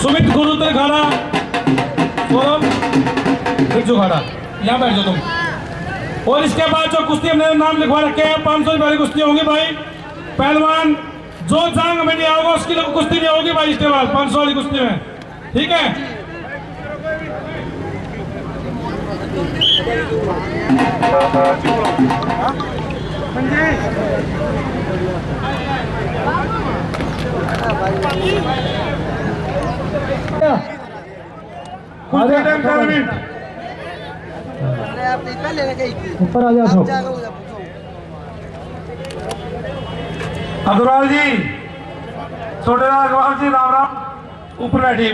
सुमित गुरुतर खाना, सौरभ बिरजू खाना, यहाँ बैठ जाओ तुम। और इसके बाद जो कुश्ती हमने नाम लिखवा रखे हैं 500 वाली कुश्ती होगी भाई। पहलवान जो जांग में नहीं आओगे उसकी कुश्ती नहीं होगी भाई इसके बाद 500 वाली कुश्ती में, ठीक है। ऊपर आ जाओ। अग्रवाल जी, छोटे अग्रवाल जी, राम राम। ऊपर बैठिए,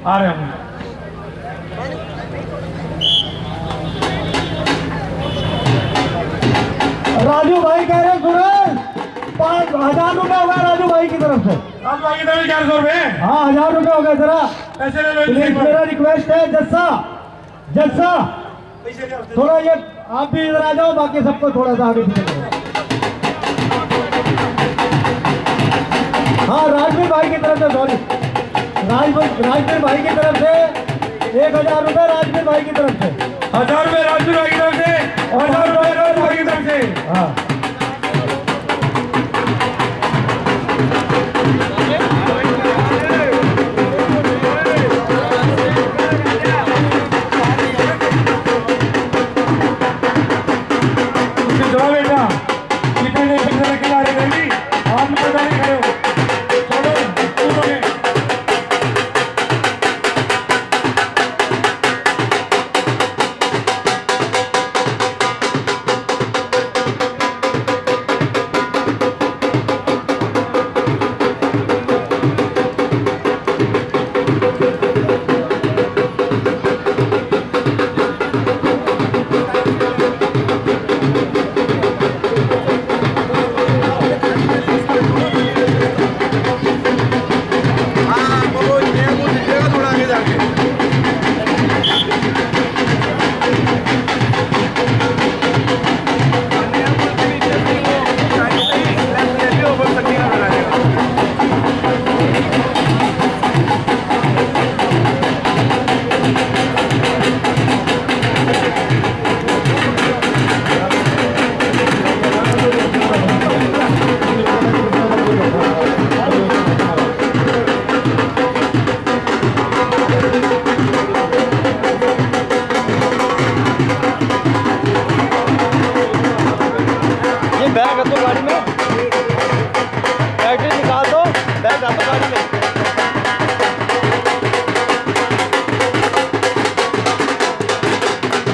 आ रहे हम। राजू भाई कह रहे सुरेश 5,000 रुपए होगा राजू भाई की तरफ से। राजू भाई की तरफ 400 रुपए। हाँ 1,000 रुपए हो गए। जरा पैसे ले लो। मेरा रिक्वेस्ट है जस्सा थोड़ा ये आप भी इधर आ जाओ, बाकी सबको थोड़ा सा आगे पीछे करो। हाँ राजवीर भाई की तरफ से, सॉरी राजवीर भाई की तरफ से 1,000 रुपए राजवीर भाई की तरफ से। 1,000 रुपए राजवीर भाई की तरफ से, 1,000 रुपए राजवीर भाई की तरफ से। हाँ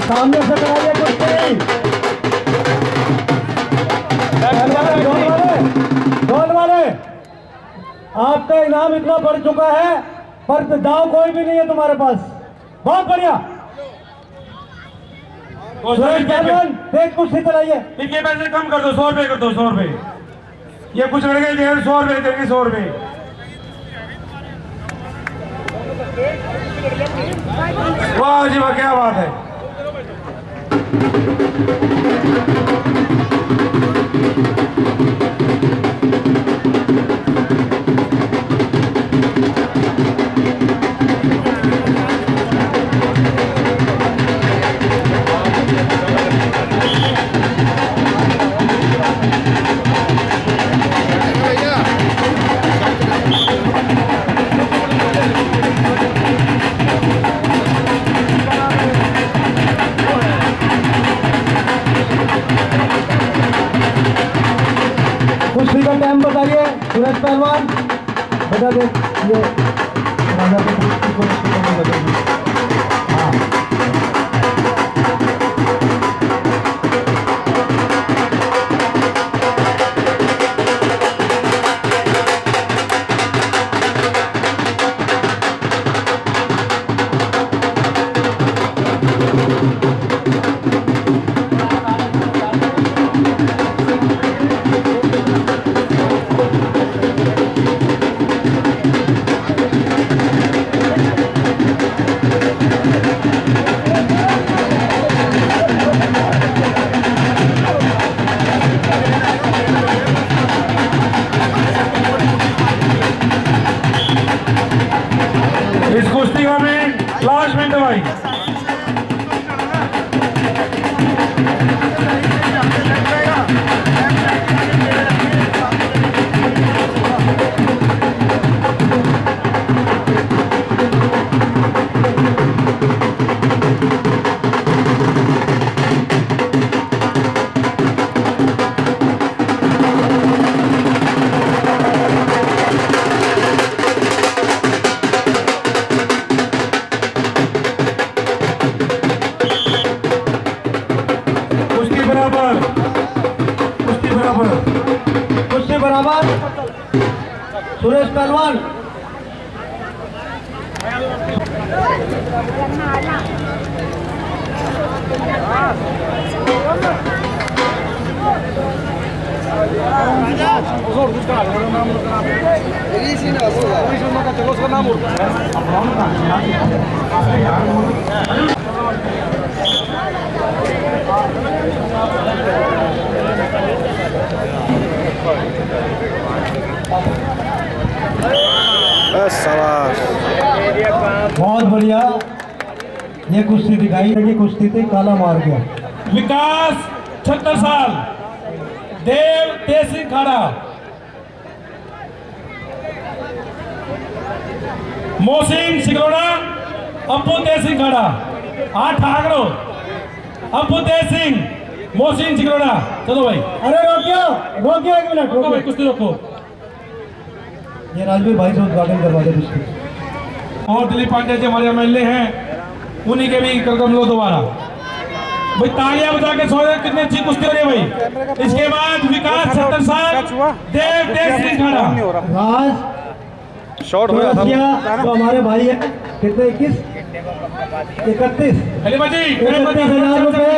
सामने से कराइए कुश्ती। ढोल वाले आपका इनाम इतना बढ़ चुका है पर दाव कोई भी नहीं है तुम्हारे पास। बहुत बढ़िया तेज कुश्ती कराइए। इनके पैसे कम कर दो, 100 रुपए कर दो, 100 रुपए। ये कुछ लड़के 100 रुपए देंगे, 100 रुपए। वाह जी वाह, क्या बात है। कुश्ती का टाइम बताइए सूरज पहलवान, बता दे ये राजा हाँ भाई। कुश्ती बराबर, कुश्ती बराबर, कुश्ती बराबर। सुरेश पहलवान। बहुत बढ़िया ये कुश्ती दिखाई। ये कुश्ती थी, काला मार गया। विकास 76 साल, देव तेज सिंह खाड़ा, मोहसिन सिगरोड़ा, अप्पू तेज सिंह खाड़ा। 8 आगरो, अप्पू तेज सिंह, मोहसिन सिगरोड़ा। चलो भाई, अरे रोकियो, रोकियो, एक मिनट रोको भाई, रोकियो। कुश्ती रोको। ये राजवीर भाई से उद्घाटन करवा दे कुश्ती। और दिलीप पांडे जी हमारे एमएलए हैं, उन्हीं के भी कर लो दोबारा भाई। तालियां बजा के सो कितनी अच्छी कुश्ती हो रही है भाई। इसके बाद विकास 70 साल, देव तेज सिंह खाड़ा। राज शॉट हो गया था। तो हमारे भाई है कितने? 31 अली बाजी 31,000 रुपए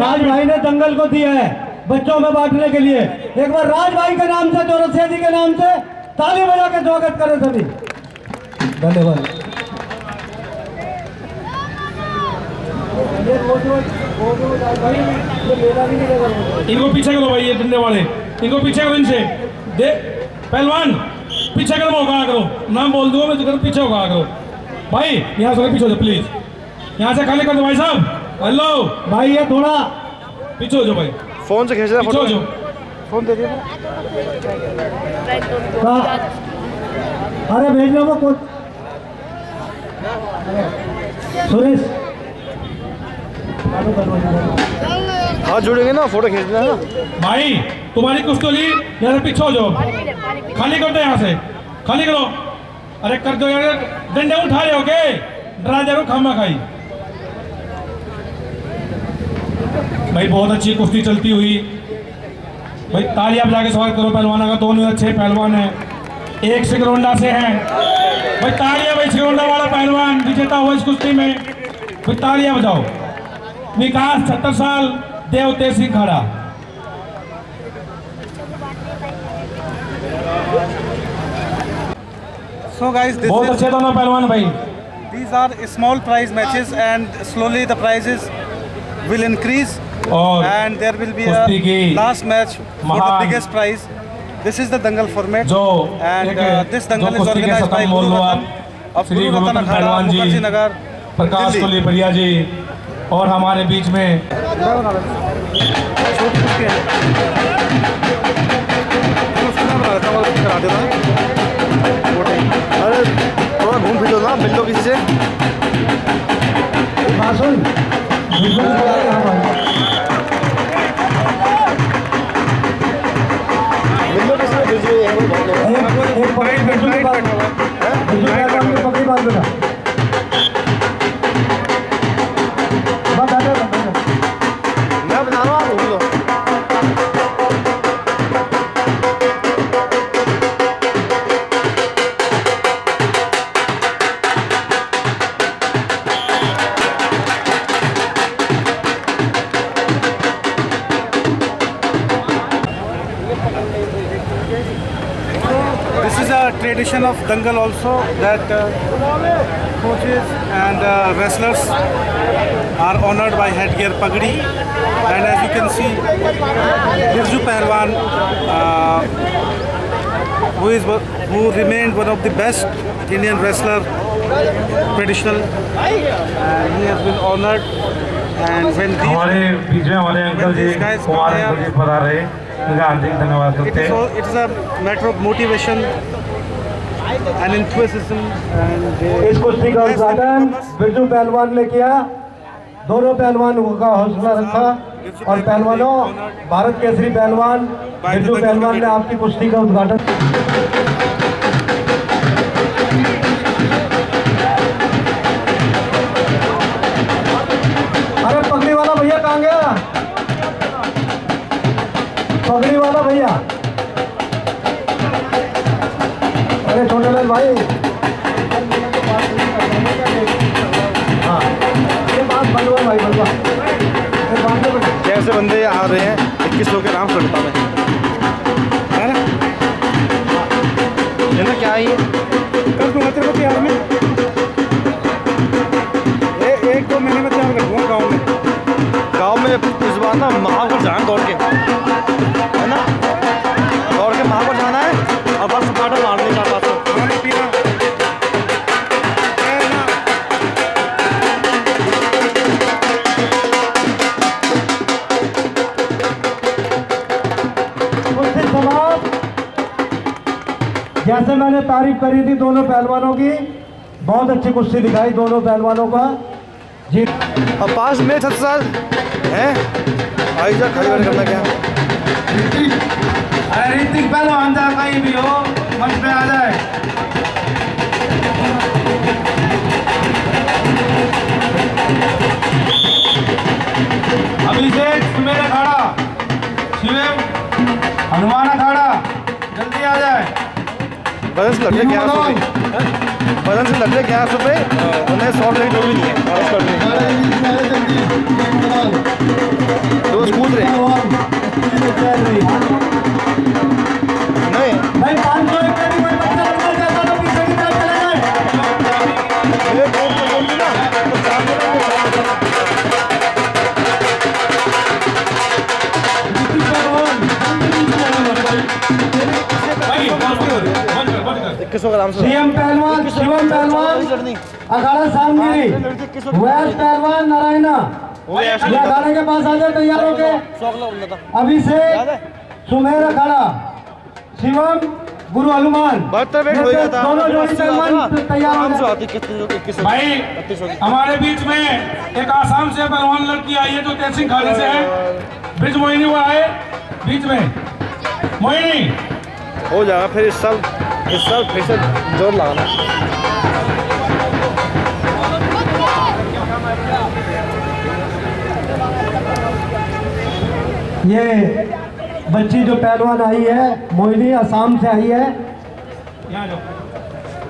राज भाई ने दंगल को दिया है बच्चों में बांटने के लिए। एक बार राज भाई के नाम से, चौरसिया जी के नाम से ताली बजा के स्वागत करें सभी। धन्यवाद। इनको पीछे करो भाई, ये डंडे वाले इनको पीछे करो इनसे। दे पहलवान पीछे करो, होगा करो, नाम बोल दूंगा मैं, तो पीछे होगा करो भाई। यहाँ से पीछे हो जाओ प्लीज, यहाँ से खाली कर दो भाई साहब। हेलो भाई ये थोड़ा पीछे हो जाओ भाई, फोन से खींच रहा पीछे हो फोटो। जाओ। फोन दे दिया। अरे भेज लो वो सुरेश। हाथ जुड़ेंगे ना, फोटो खींचना है ना। भाई तुम्हारी कुछ तो ली, यहाँ से पीछे हो जाओ, खाली कर दो यहाँ से, खाली करो। अरे कर दो यार, डंडे उठा रहे हो के, डरा जा रहे हो खामा खाई। भाई बहुत अच्छी कुश्ती चलती हुई भाई। तालियां बजा के स्वागत करो पहलवानों का, दोनों अच्छे पहलवान हैं, एक सिकरोंडा से हैं भाई। तालियां भाई, सिकरोंडा वाला पहलवान विजेता हुआ इस कुश्ती में भाई, तालियां बजाओ। विकास 70 साल, देव तेज सिंह खाड़ा। So guys, बहुत अच्छे दोनों पहलवान भाई। these are small prize matches and slowly the prizes will increase और and there will be कुश्ती a की last match for the महान biggest prize. This is the Dangal format जो and एक this जो Dangal is कुश्ती के organized by सतम बोल Guru लो आप, Ratan of Shri Guru Guru Ratan Ratan Akhada, पहलवान जी, Mukherjee Nagar, प्रकाश Delhi. कोलीपरिया जी, और हमारे बीच में छोटी कुश्ती है। कुश्ती ना बना देता हूँ, करा देता हूँ। अरे थोड़ा घूम फिर लो ना, मिल लो किसी से। सुन मिल लो किसी से, दीजिए एक बार पकड़ी बात बेटा। मैं बता रहा हूँ, आप घूम लो। This is a tradition of Dangal also that coaches and wrestlers are honored by headgear pagdi, and as you can see, Birju Pahalwan who remained one of the best Indian wrestler, traditional, and he has been honored. And when हमारे बीच में हमारे uncle जी Kumar uncle जी पधार रहे, उनका हार्दिक धन्यवाद करते हैं। it is a matter of motivation and enthusiasm, and इस कुश्ती का उद्घाटन बिरजू पहलवान ने किया। दोनों पहलवानों का हौसला रखा और पहलवानों, भारत केसरी पहलवान बिरजू पहलवान ने आपकी कुश्ती का उद्घाटन। अरे पगड़ी वाला भैया कहाँ गया? पगड़ी वाला भैया, अरे छोटे लाल भाई, हाँ ये बात बलवा भाई, बलवा ये बात तो बता। कैसे बंदे आ रहे हैं, 21 लोग के नाम सुनता मैं, है ना? ये ना क्या है ये? कर दूंगा तेरे को तैयार में, एक दो महीने में तैयार कर दूंगा गाँव में इस बार ना महापुर जाना दौड़ के, है ना? दौड़ के महापुर जाना है और बस सपाटा मारने का पास खाना पीना है ना। कुश्ती समाप्त। जैसे मैंने तारीफ करी थी दोनों पहलवानों की, बहुत अच्छी कुश्ती दिखाई दोनों पहलवानों का। जी अब पास में 7 साल है, आई जा खड़ी करना क्या? अरे ऋतिक पहलवान जा कहीं भी हो, मंच पे आ जाए। अभिषेक मेरा अखाड़ा, शिवम हनुमान अखाड़ा, जल्दी आ जाए। बदन से लग रहे 1100 रुपये, बदन से लग रहे 1100 रुपये, उन्हें 100 रुपये की जो भी नहीं है, बस कर तो कूद रहे नहीं भाई 500 रुपये भी कोई बच्चा लगना चाहता तो पीछे की तरफ चले जाए। ये कोट तो बोल दी ना, तो 400 2100 ग्राम से सीएम पहलवान, शिवम पहलवान अखाड़ा सामगिरी, वैस पहलवान नारायणा, ये अखाड़े के पास आ जाए तैयार होके। 100 किलो बनता था। अभिषेक सुमेर अखाड़ा, शिवम गुरु हनुमान, 72 वेट हो जाता, दोनों जोड़ी पहलवान तैयार हो जाए। आती 2100 भाई हमारे बीच में एक आसाम से पहलवान लड़की आई है जो तेज सिंह खाने से है, ब्रिज मोहिनी वो आए बीच में। मोहिनी हो जाएगा फिर इस साल फिर से जोर लगाना। ये बच्ची जो पहलवान आई है मोहिनी, असम से आई है। यहाँ जाओ।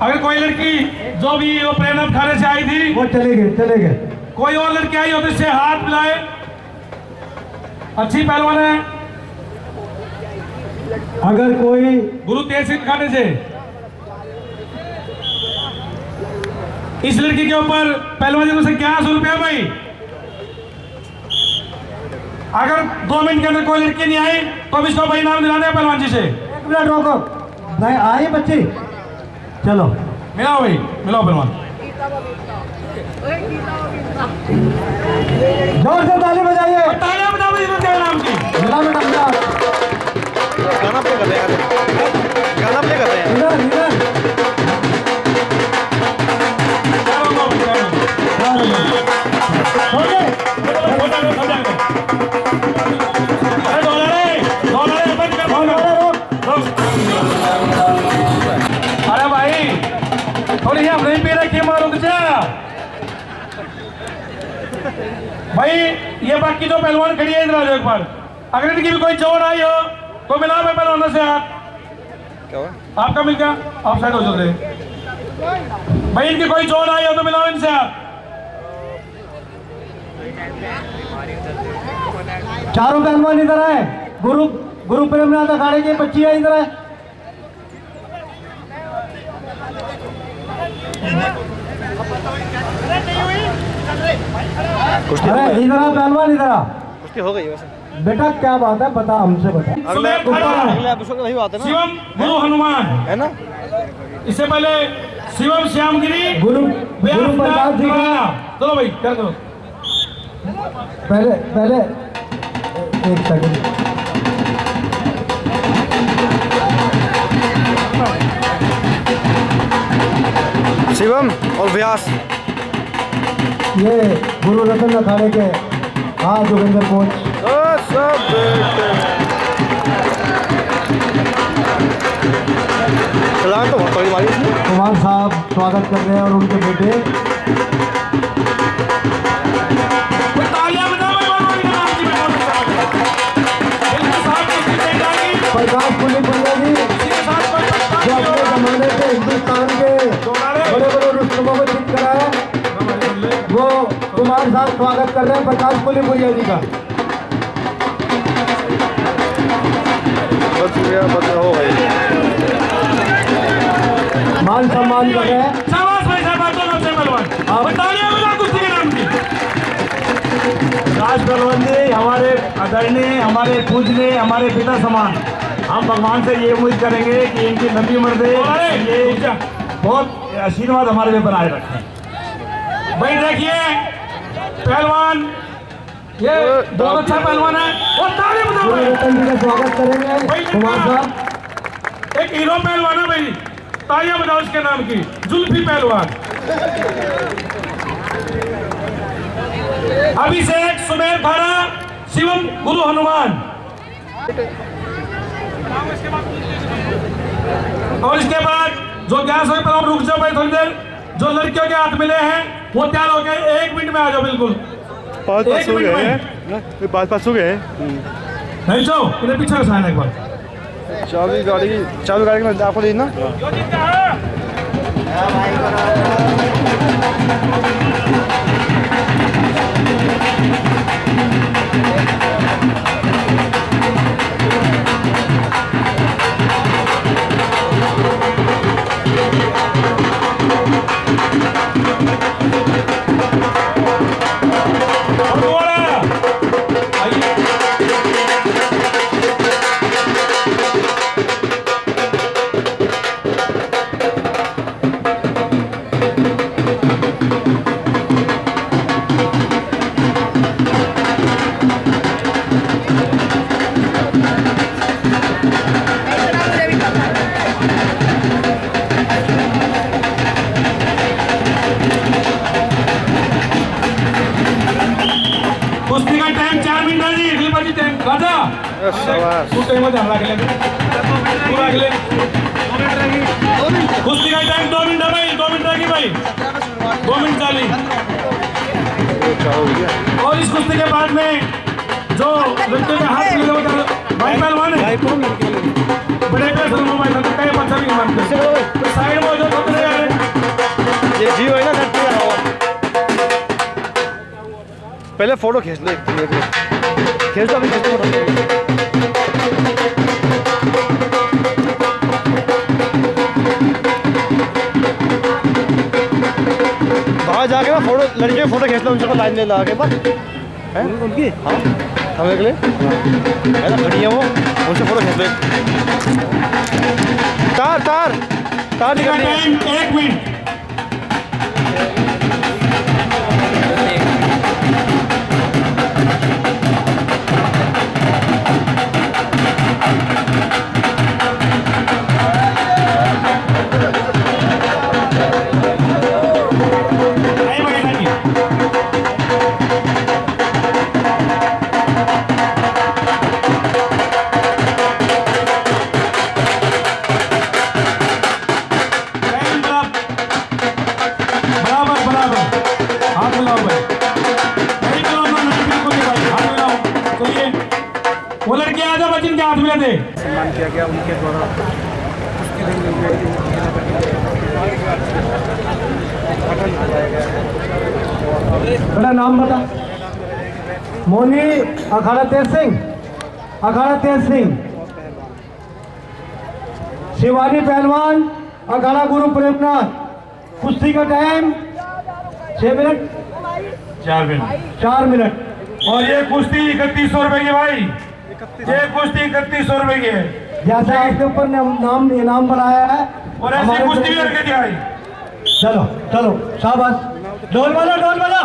अगर कोई लड़की जो भी वो प्रेरणा खाने से आई थी, वो चले गए। कोई और लड़की आई हो तो इससे हाथ मिलाए, अच्छी पहलवान है। अगर कोई गुरु तेज सिंह खाने से इस लड़की के ऊपर पहलवान जी से 1100 रुपया भाई। अगर 2 मिनट के अंदर कोई लड़की नहीं आई तो अब इसको भाई नाम दिलाने हैं पहलवान जी से। 1 मिनट रोको, नहीं आई बच्ची, चलो मिलाओ भाई, मिलाओ पहलवान। जोर से ताली बजाइए। तालियां बजाओ भाई इसके नाम की। मिला बेटा मिला। गाना प्ले कर रहे हैं, गाना प्ले कर रहे हैं। इधर हो गए। अरे भाई थोड़ी यहाँ नहीं पी रखी मारो भाई। ये बाकी जो पहलवान खड़ी है इधर आ जाओ एक बार। अगर इनकी भी कोई चोट आई हो तो मिलाओ मैं पहलवानों से हाथ। क्या हुआ? आपका मिल गया, आप साइड हो जाते भाई। इनकी कोई चोट आई हो तो मिलाओ इनसे हाथ। चारों पहलवान इधर आए। गुरु प्रेमनाथ अखाड़े की बच्ची है, इधर है। कुश्ती अरे इधर आ पहलवान, इधर आ। कुश्ती हो गई वैसे। बेटा क्या बात है, बता, हमसे बता। अगले सुबह खड़ा। अगले एपिसोड में वही बात है ना, शिवम गुरु हनुमान, है ना। इससे पहले शिवम श्यामगिरी गुरु व्यास प्रसाद जी का चलो भाई कर दो। पहले एक सेकंड, शिवम और व्यास, ये गुरु रतन अखाड़े के जोगिंदर कोच। सब बेटे चलान तो बहुत बड़ी मारी उसने। कुमार साहब स्वागत कर रहे हैं और उनके बेटे तालियां बजाओ भाई, बोलो इनके नाम की बहुत अच्छा लगा। इनके साथ कुश्ती चल जाएगी। प्रकाश पुलिस भैया जी, इसके साथ कोई पत्ता जो नहीं अपने होगा। जमाने से हिंदुस्तान के बड़े बड़े रुस्तमों को जीत कराए, वो कुमार साहब स्वागत कर रहे हैं प्रकाश पुलिस भैया जी का। बस हो गई। मान सम्मान कर रहे हैं। शाबाश भाई साहब, आप दोनों से पहलवान। तालियां बजाओ कुश्ती के नाम की। राज पहलवान जी हमारे आदरणीय, हमारे पूजनीय, हमारे पिता समान। हम भगवान से ये उम्मीद करेंगे कि इनकी लंबी उम्र दे, ये बहुत आशीर्वाद हमारे लिए बनाए रखें। भाई देखिए पहलवान, ये बहुत अच्छा पहलवान है। और ताली बजाओ गुरु भाई। रतन जी का स्वागत करेंगे कुमार साहब। एक हीरो पहलवान है भाई, तालियां बजाओ इसके नाम की, जुल्फी पहलवान। अभिषेक सुमेर खाड़ा, शिवम गुरु हनुमान। और इसके बाद जो गैस हो पर रुक जाओ भाई थोड़ी देर। जो लड़कियों के हाथ मिले हैं वो तैयार हो गए, 1 मिनट में आ जाओ बिल्कुल। 5 एक हो मिनट गए में। हैं, 5 हो गए हैं। नहीं जाओ इधर पीछे का साइन एक बार। चाबी गाड़ी में आपको दी ना। कुश्ती का टाइम 4 मिनट है जी, अगली बाजी टाइम राजा शाबाश। तू टाइम ध्यान रख ले पूरा अगले। कुश्ती का टाइम 2 मिनट है भाई, 2 मिनट रहेगी भाई, 2 मिनट चाली। और इस कुश्ती के बाद में जो लड़के के हाथ मिले वो भाई पहलवान है, बड़े पैसे मोबाइल तो कई बच्चा भी मानते साइड में हो जाओ खतरे यार। ये जी है ना घर पे लगा हुआ। पहले फोटो खींच लो, खींच लो अभी, खींच लो फोटो। बाहर जाके ना फोटो, लड़के की फोटो खींच लो, उनको लाइन में लगा के बस है उनकी। हाँ समझ के लिए है ना, खड़ी है वो, उनसे फोटो खींच लो। तार तार तार निकल टाइम 1 मिनट। वो लड़के आजा बच्चन के हाथ में दे। सम्मान किया गया उनके द्वारा। कुश्ती मेरा नाम बता। मोनी अखाड़ा तेज सिंह, अखाड़ा तेज सिंह। शिवानी पहलवान, अखाड़ा गुरु प्रेमनाथ। कुश्ती का टाइम 6 मिनट, 4 मिनट। 4 मिनट। और ये कुश्ती 3100 रुपए की भाई, ये कुश्ती 3100 रुपए की है। जैसे आपके ऊपर नाम इनाम बनाया है और ऐसी कुश्ती भी रख दी भाई। चलो चलो शाबाश, ढोल वाला ढोल वाला।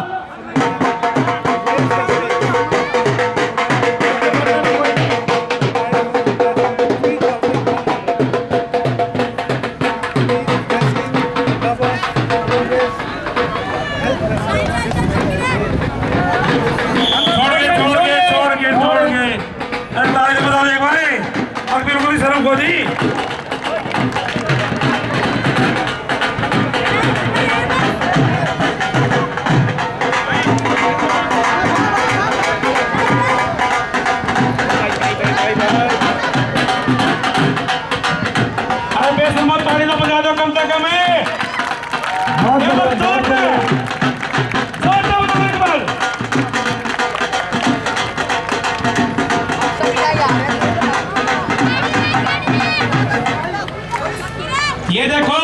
ये देखो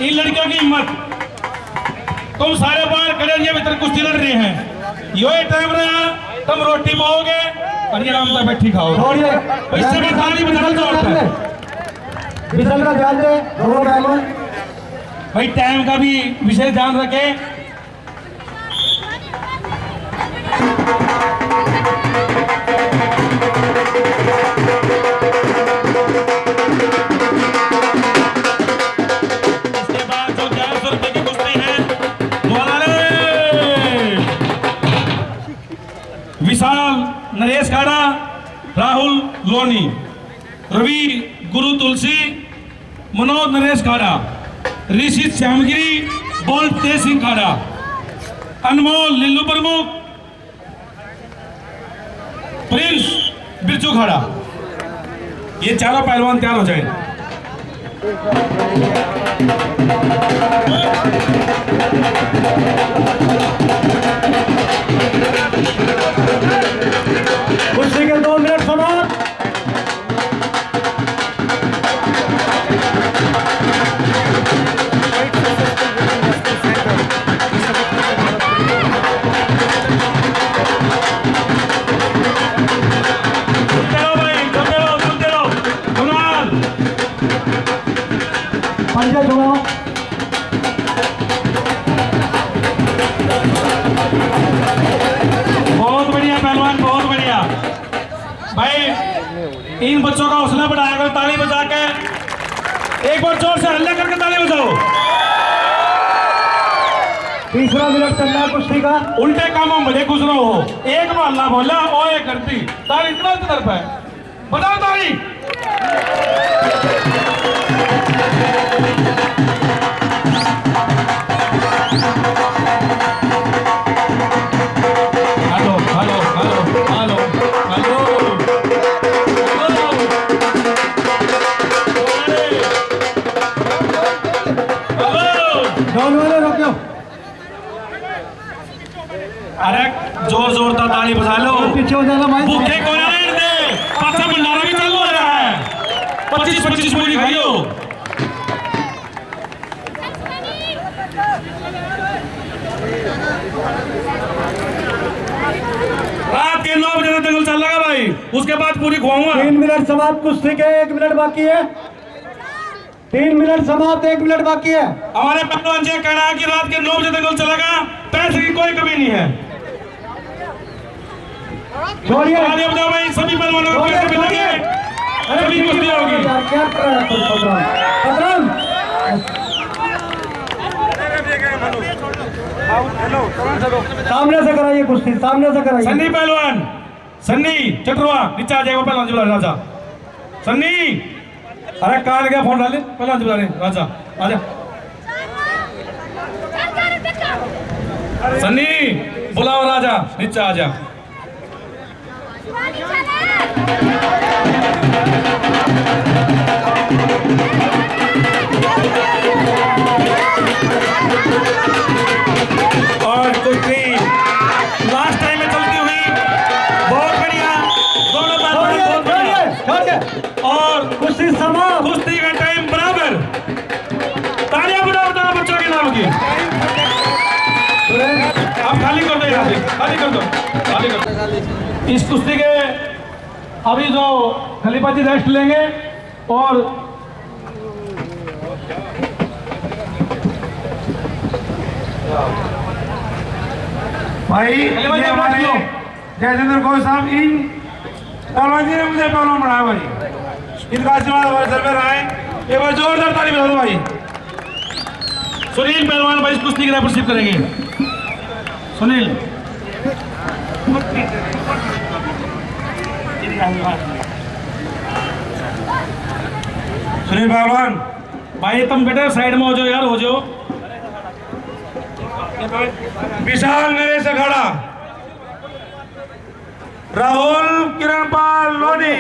इन लड़कियों की हिम्मत, तुम सारे बाहर खड़े ये भीतर कुश्ती लड़ रहे हैं, यो टाइम रहा तुम रोटी पाओगे और ये आराम से बैठी खाओगे। इससे भी थाली बदल दो बिजल का ध्यान दे दोनों बैलों। भाई टाइम का भी विशेष ध्यान रखें। इसके बाद जो 1100 रुपए की कुश्ती है विशाल नरेश खाड़ा, राहुल लोनी, रवि गुरु तुलसी, मनोज नरेश खाड़ा, ऋषि श्यामगिरी, बोल तेज सिंह खाड़ा, अनमोल लीलू प्रमुख, प्रिंस बिरजू खाड़ा। ये चारों पहलवान तैयार हो जाए। कुश्ती के 2 मिनट समाप्त। पंजा छुड़ाओ। बहुत बढ़िया पहलवान, बहुत बढ़िया भाई। इन बच्चों का हौसला बढ़ाया करो, ताली बजा के एक बार जोर से हल्ला करके ताली बजाओ। तीसरा मिनट चल रहा है कुश्ती का। उल्टे कामों में भले गुजरो हो, एक मोहल्ला बोला और एक करती ताली इतना तरफ है, बजाओ ताली। Hello hello hello hello hello ढोल वाले रोको। अरे जोर जोर का ताली बजा लो, पीछे हो जाना भाई। भूखे को ना रहने दे, पाछा भंडारा भी चालू हो रहा है। 25-25 पूरी खाइयो। रात के 9 बजे तक दंगल चल रहा भाई, उसके बाद पूरी खुआऊंगा। 3 मिनट समाप्त कुश्ती के, 1 मिनट बाकी है। 3 मिनट समाप्त, 1 मिनट बाकी है। हमारे पहलवान जी कहना है कि रात के 9 बजे दंगल चलेगा, पैसे की कोई कमी नहीं है। छोड़िए तालियां बजाओ भाई, सभी पहलवानों को पैसे मिलेंगे, सभी कुश्ती होगी। क्या कर रहा है पत्रम? सामने से कराइए कुश्ती, सामने से कराइए। सन्नी पहलवान, सन्नी चटरुआ नीचे आ जाएगा। पहलवान जी बुला रहे राजा, सन्नी। अरे कहाँ लगा फोन डाले, पहलवान जी बुला रहे राजा, आजा। सन्नी बुलाओ राजा, नीचे आ जा। और कुश्ती लास्ट टाइम में चलती हुई बहुत बढ़िया, दोनों पहलवान बहुत बढ़िया। और कुश्ती समाप्त। कुश्ती का टाइम बराबर। तालियां बजाओ दोनों बच्चों के नाम की। अब खाली कर दो, यहाँ से खाली कर दो, खाली इस कुश्ती के अभी जो खलीफाजी रेस्ट लेंगे और भाई ये हमारे जयचंद्र घोष साहब इन पहलवान जी ने मुझे पहलवान बनाया भाई, इनका आशीर्वाद हमारे सर पे रहा है। एक बार जोरदार ताली बजा दो भाई। सुनील पहलवान भाई इस कुश्ती की रेफरशिप करेंगे। सुनील सुनील पहलवान भाई तुम बेटे साइड में हो जाओ यार, हो जाओ। विशाल नरेश अखाड़ा, राहुल किरणपाल लोनी।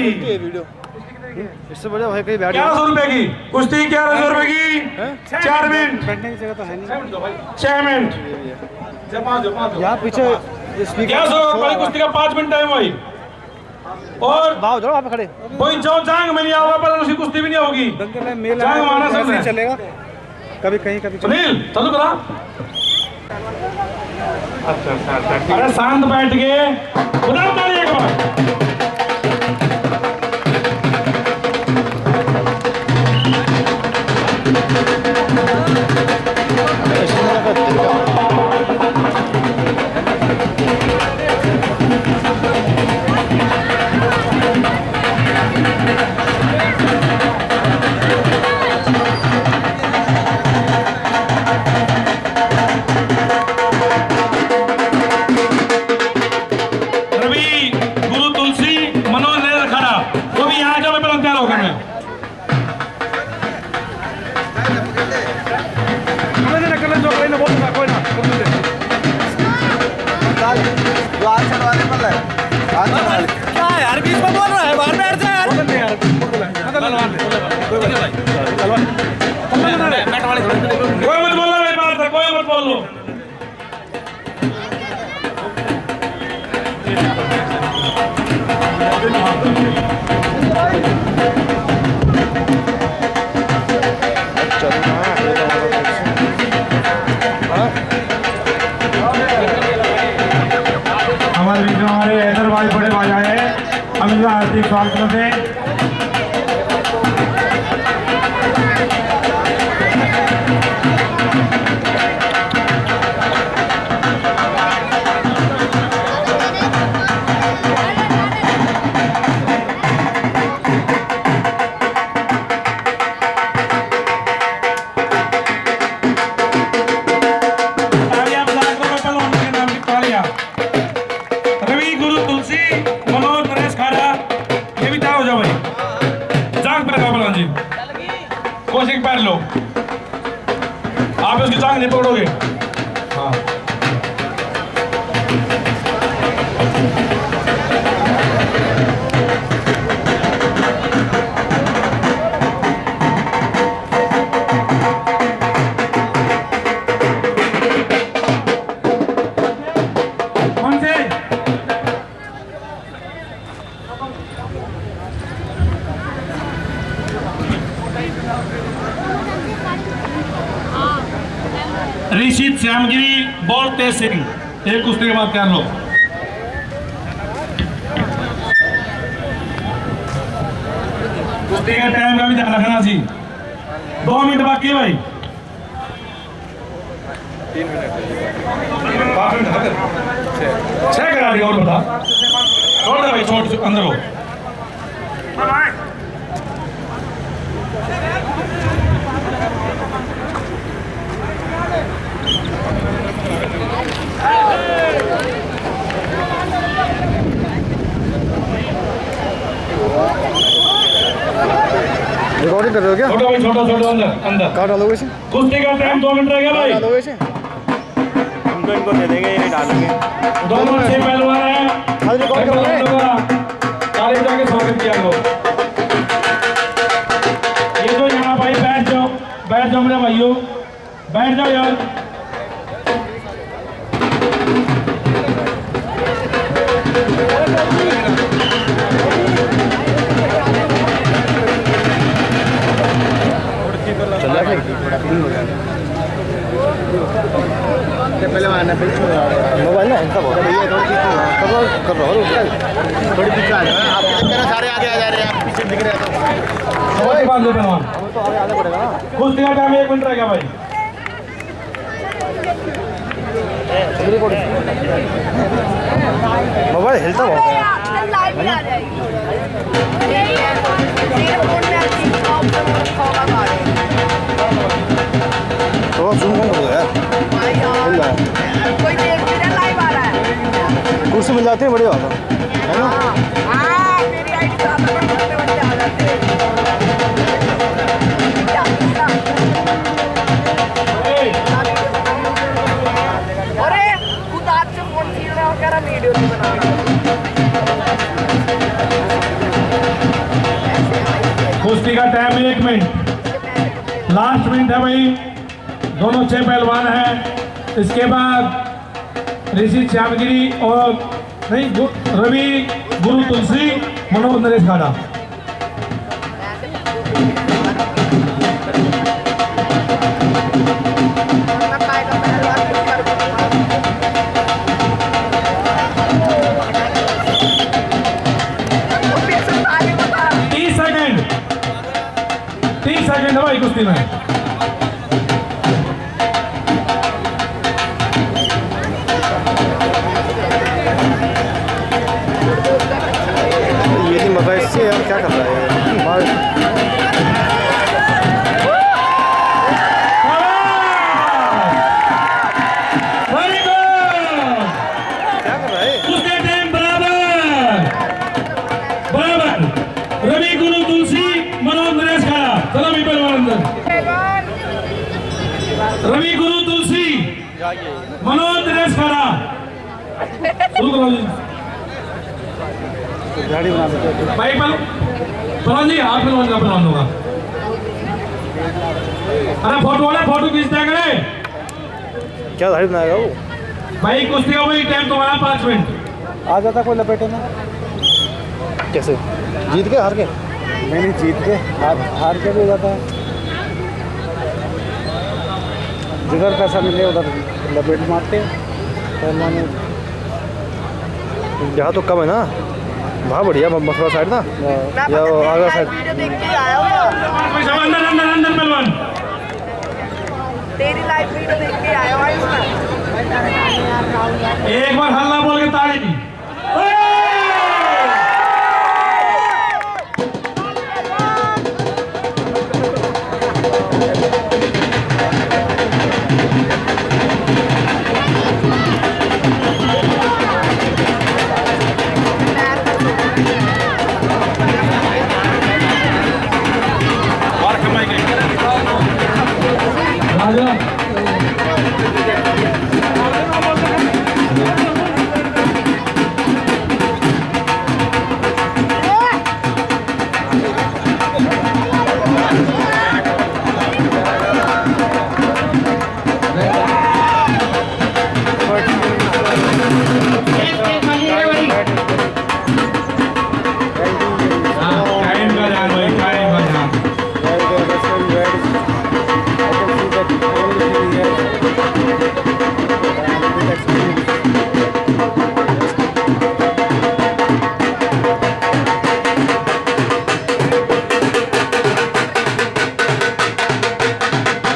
इससे बढ़िया भाई कहीं बैठ 1100 रुपए की कुश्ती, 1100 रुपए की 4 मिनट, 6 मिनट। यहाँ पीछे क्या सो भाई कुश्ती का 5 मिनट टाइम भाई। और भाव जाओ, आप खड़े कोई जो जांग में नहीं आओगा पर उसकी कुश्ती भी नहीं होगी। जांग मारना सब है। चलेगा कभी कहीं कभी सुनील चालू करा। अरे शांत बैठ के बताओ ताली एक बार। कोई मत बोलो भाई, बात है, कोई मत बोलो। हमारे बीच में हमारे हैदर भाई बड़े भाई आए हैं, हम इनका हार्दिक स्वागत करते हैं। रवि गुरु तुलसी मनोज नरेश खाड़ा, ये भी तैयार हो जाओ भाई। जांग पे रखा बलवान जी, कोशिश पैर लो। आप उसकी जांग नहीं पकड़ोगे। हाँ कौन से ऋषित श्यामगिरी बॉल तेज सिंह, एक कुश्ती के बाद कर लो। कुश्ती के टाइम का भी ध्यान रखना जी। 2 मिनट बाकी है भाई। 3 मिनट 6 करा दिया और बता छोड़ दे भाई, छोड़ अंदर हो। रिकॉर्डिंग कर रहे हो क्या? छोटा भाई, छोटा छोटा अंदर अंदर। कहाँ डालोगे इसे? कुश्ती का टाइम 2 मिनट रह गया भाई। डालोगे इसे? हम तो इनको दे देंगे, ये नहीं डालेंगे। दोनों अच्छे पहलवान हैं। खाली रिकॉर्ड करोगे? ताली जाके स्वागत किया लो। ये जो यहाँ भाई बैठ जाओ मेरे भाइयों, बैठ जाओ यार। चल रहा है। मोबाइल ना इनका बहुत भैया थोड़ी कर रहा हो थोड़ी पीछे आ जाओ आप सारे आगे आ जा रहे हैं आप पीछे दिख रहे हैं बहुत बांध दो पहलवान। तो आगे आगे पड़ेगा ना कुश्ती का टाइम 1 मिनट रह गया भाई। मोबाइल हिलता बहुत है लाइव में आ जाएगी। यही है, मेरे फोन में अच्छी ऑप्शन होगा गाड़ी। थोड़ा जूम कम कर दो यार भाई यार, कोई देख भी ना लाइव आ रहा है। कुर्सी मिल जाती है बढ़िया होता है ना हाँ, मेरी आईडी पे बंदे आ जाते हैं। अरे खुद आज से फोन छीन रहा हूँ, कह रहा वीडियो नहीं बना रहा। कुश्ती का टाइम 1 मिनट, लास्ट मिनट है भाई। दोनों 6 पहलवान हैं। इसके बाद ऋषि श्यामगिरी और नहीं रवि गुरु तुलसी मनोज नरेश खाड़ा। तीस सेकंड है भाई कुश्ती में। ये भी मजा इससे यार क्या कर रहा है वेरी गुड। क्या कर रहा है कुश्ती टाइम बराबर बराबर। रवि गुरु तुलसी मनोज नरेश खाड़ा। चलो भी पहलवान अंदर। रवि गुरु तुलसी मनोज नरेश खाड़ा। शुरू करो जी गाड़ी बना देते भाई। पहलवान जी आप पहलवान का पहलवान होगा। अरे फोटो वाला फोटो खींचते हैं क्या दाढ़ी बनाएगा वो भाई। कुश्ती का वही टाइम तुम्हारा 5 मिनट। आ जाता कोई लपेटे में कैसे जीत के हार के मैंने जीत के हार के भी हो जाता है जिधर पैसा मिले उधर लपेट मारते पहलवान यहाँ तो कम है ना वहाँ बढ़िया मथुरा साइड ना या आगरा साइड वीडियो देख के आया हूँ। अंदर अंदर अंदर पहलवान। तेरी लाइव वीडियो देख के आया हूँ इसमें। एक बार हल्ला बोल के ताली दी। राजा टाइम का ध्यान भाई, टाइम का ध्यान।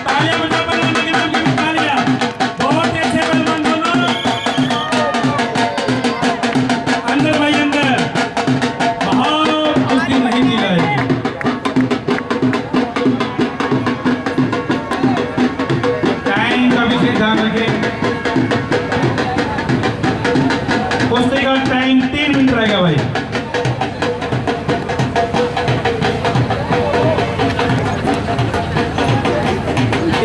तालियां बजाओ पहलवान के नाम की तालियां। बहुत ही अच्छे पहलवान दोनों। अंदर भाई अंदर। बहुत कुश्ती नहीं दी जाएगी। टाइम का विशेष ध्यान रखें। कुश्ती का टाइम 3 मिनट रहेगा भाई।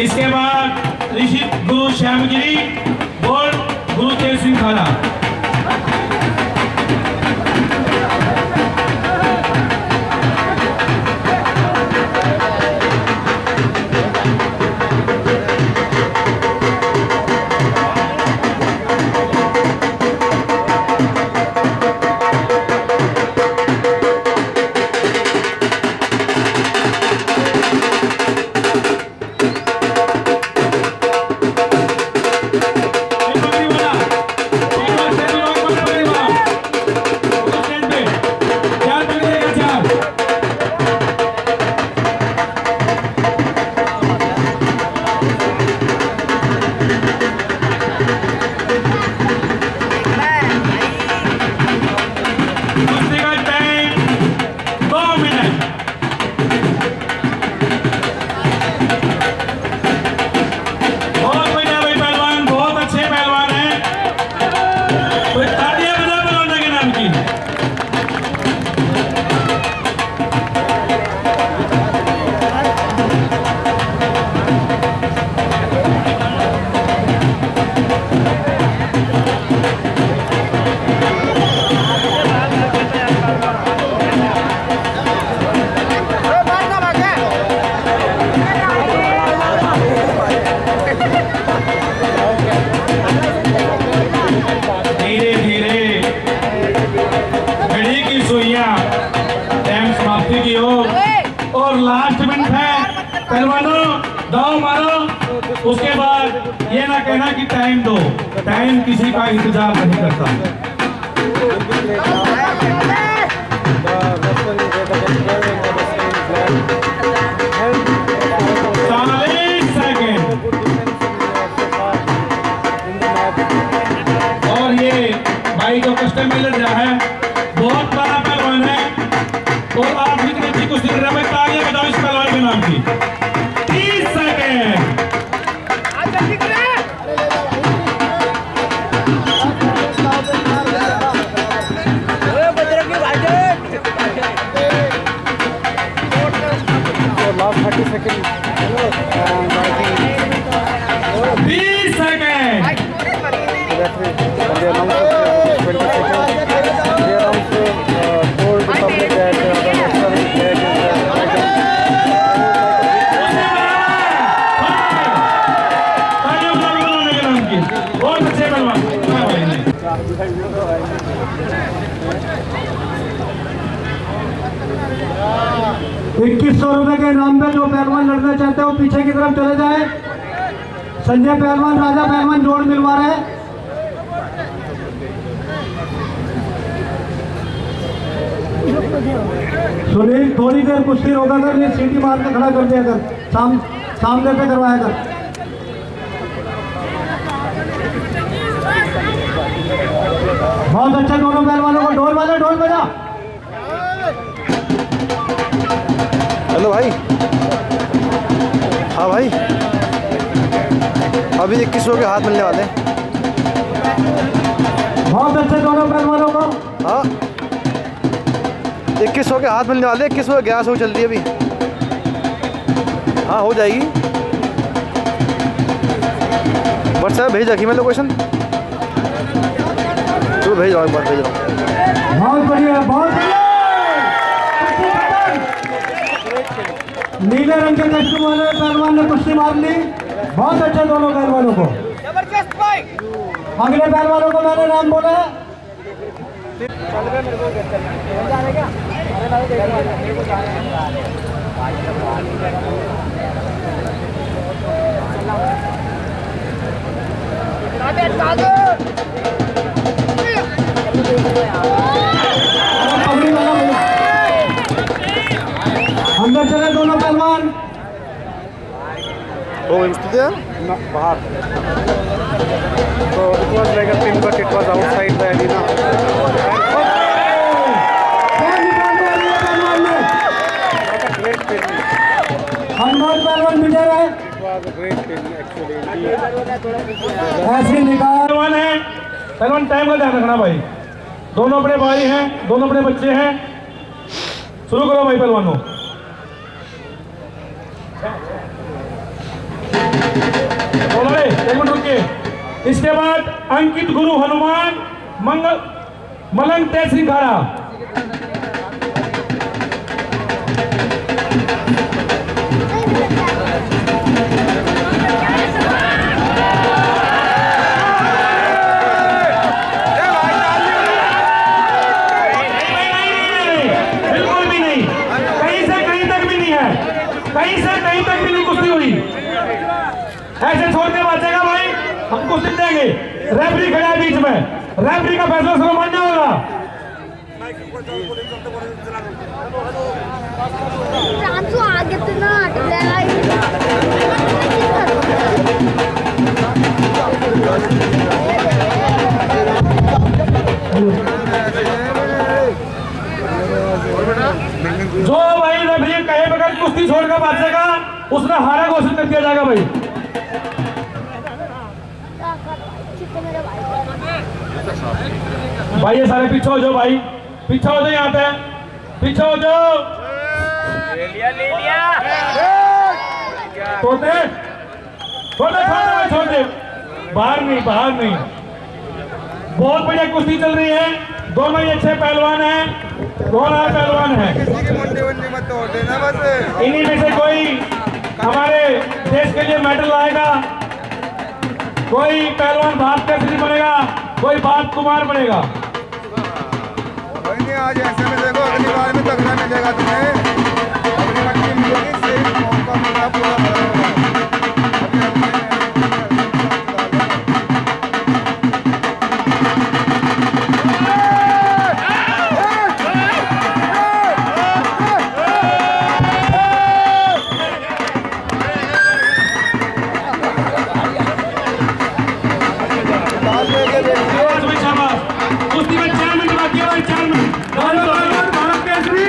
इसके बाद ऋषि गुरु श्यामगिरी और गुरु तेज सिंह खाड़ा। उसके बाद ये ना कहना कि टाइम दो, टाइम किसी का इंतजार नहीं करता। और ये भाई जो कस्टम में लड़ रहा है बहुत बड़ा पहलवान है और आज भी इतनी कुश्ती कर रहा है। तालियां बजाओ इस पहलवान के नाम की। 30 सेकेंड। Last 30 second 20 second. बहुत अच्छे पहलवान। 2100 रुपए के इनाम पे जो पहलवान लड़ना चाहते हैं वो पीछे की तरफ चले जाए। संजय पहलवान, राजा पहलवान जोड़ मिलवा रहे हैं। सुनील थोड़ी देर कुश्ती रोका कर, ये सीटी मार के खड़ा कर दिया कर, सामने से करवाया कर। बहुत अच्छा दोनों पहलवानों को। ढोल बजा, ढोल बजा। हेलो भाई। हाँ भाई, अभी 2100 के हाथ मिलने वाले हैं। बहुत अच्छे दोनों पहलवानों को। हाँ 2100 के हाथ मिलने वाले। 2100 1100 चल रही है अभी। हाँ हो जाएगी। व्हाट्सएप भेज रखी मैं लोकेशन, तो भेज रहा हूँ, एक बार भेज रहा हूँ। बहुत बढ़िया, बहुत बढ़िया। नीले रंग के कस्टम वाले पहलवान ने कुश्ती मार ली। बहुत अच्छे दोनों पहलवानों को। जबरदस्त भाई। अगले पहलवानों को मैंने नाम बोला है। अंदर चले दोनों पहलवान। हो गई कुश्ती यार बाहर। तो it was like a pin but it was outside the arena. Hanuman पहलवान विजय रहे। ऐसे निकाल पहलवान है, पहलवान टाइम का ध्यान रखना भाई। दोनों अपने भाई हैं, दोनों अपने बच्चे हैं। शुरू करो भाई पहलवानों। बोलो रे, 1 मिनट रुकिए। इसके बाद अंकित गुरु हनुमान मंगल मलंग तेज सिंघाड़ा। बिल्कुल भी नहीं, कहीं से कहीं तक भी नहीं है, कहीं से कहीं तक भी नहीं कुश्ती हुई। ऐसे छोड़ के बचेगा भाई, हम कुश्ती देंगे। रेफरी खड़ा है बीच में, रेफरी का फैसला सर्वमान्य होगा। राजू आगे तो ना अटक जो भाई रेफरी कहे बगैर कुश्ती छोड़कर बचेगा उसने हारा घोषित कर दिया जाएगा भाई। भाई ये सारे पीछे हो जाओ भाई, पीछे हो जाओ, यहाँ पे पीछे हो जाओ। ले लिया तोते छोटे छोटे छोटे, बाहर नहीं। बहुत बढ़िया कुश्ती चल रही है। दोनों ही अच्छे पहलवान हैं, दोनों पहलवान हैं। इन्हीं में से कोई हमारे देश के लिए मेडल लाएगा। कोई पहलवान भारत केसरी बनेगा, कोई भारत कुमार बनेगा। आज ऐसे में देखो, अगली बार में तगड़ा मिलेगा तुम्हें। शाबाश भाई, शाबाश। कुश्ती में 4 मिनट बाकी है भाई, 4 मिनट। भारत केसरी।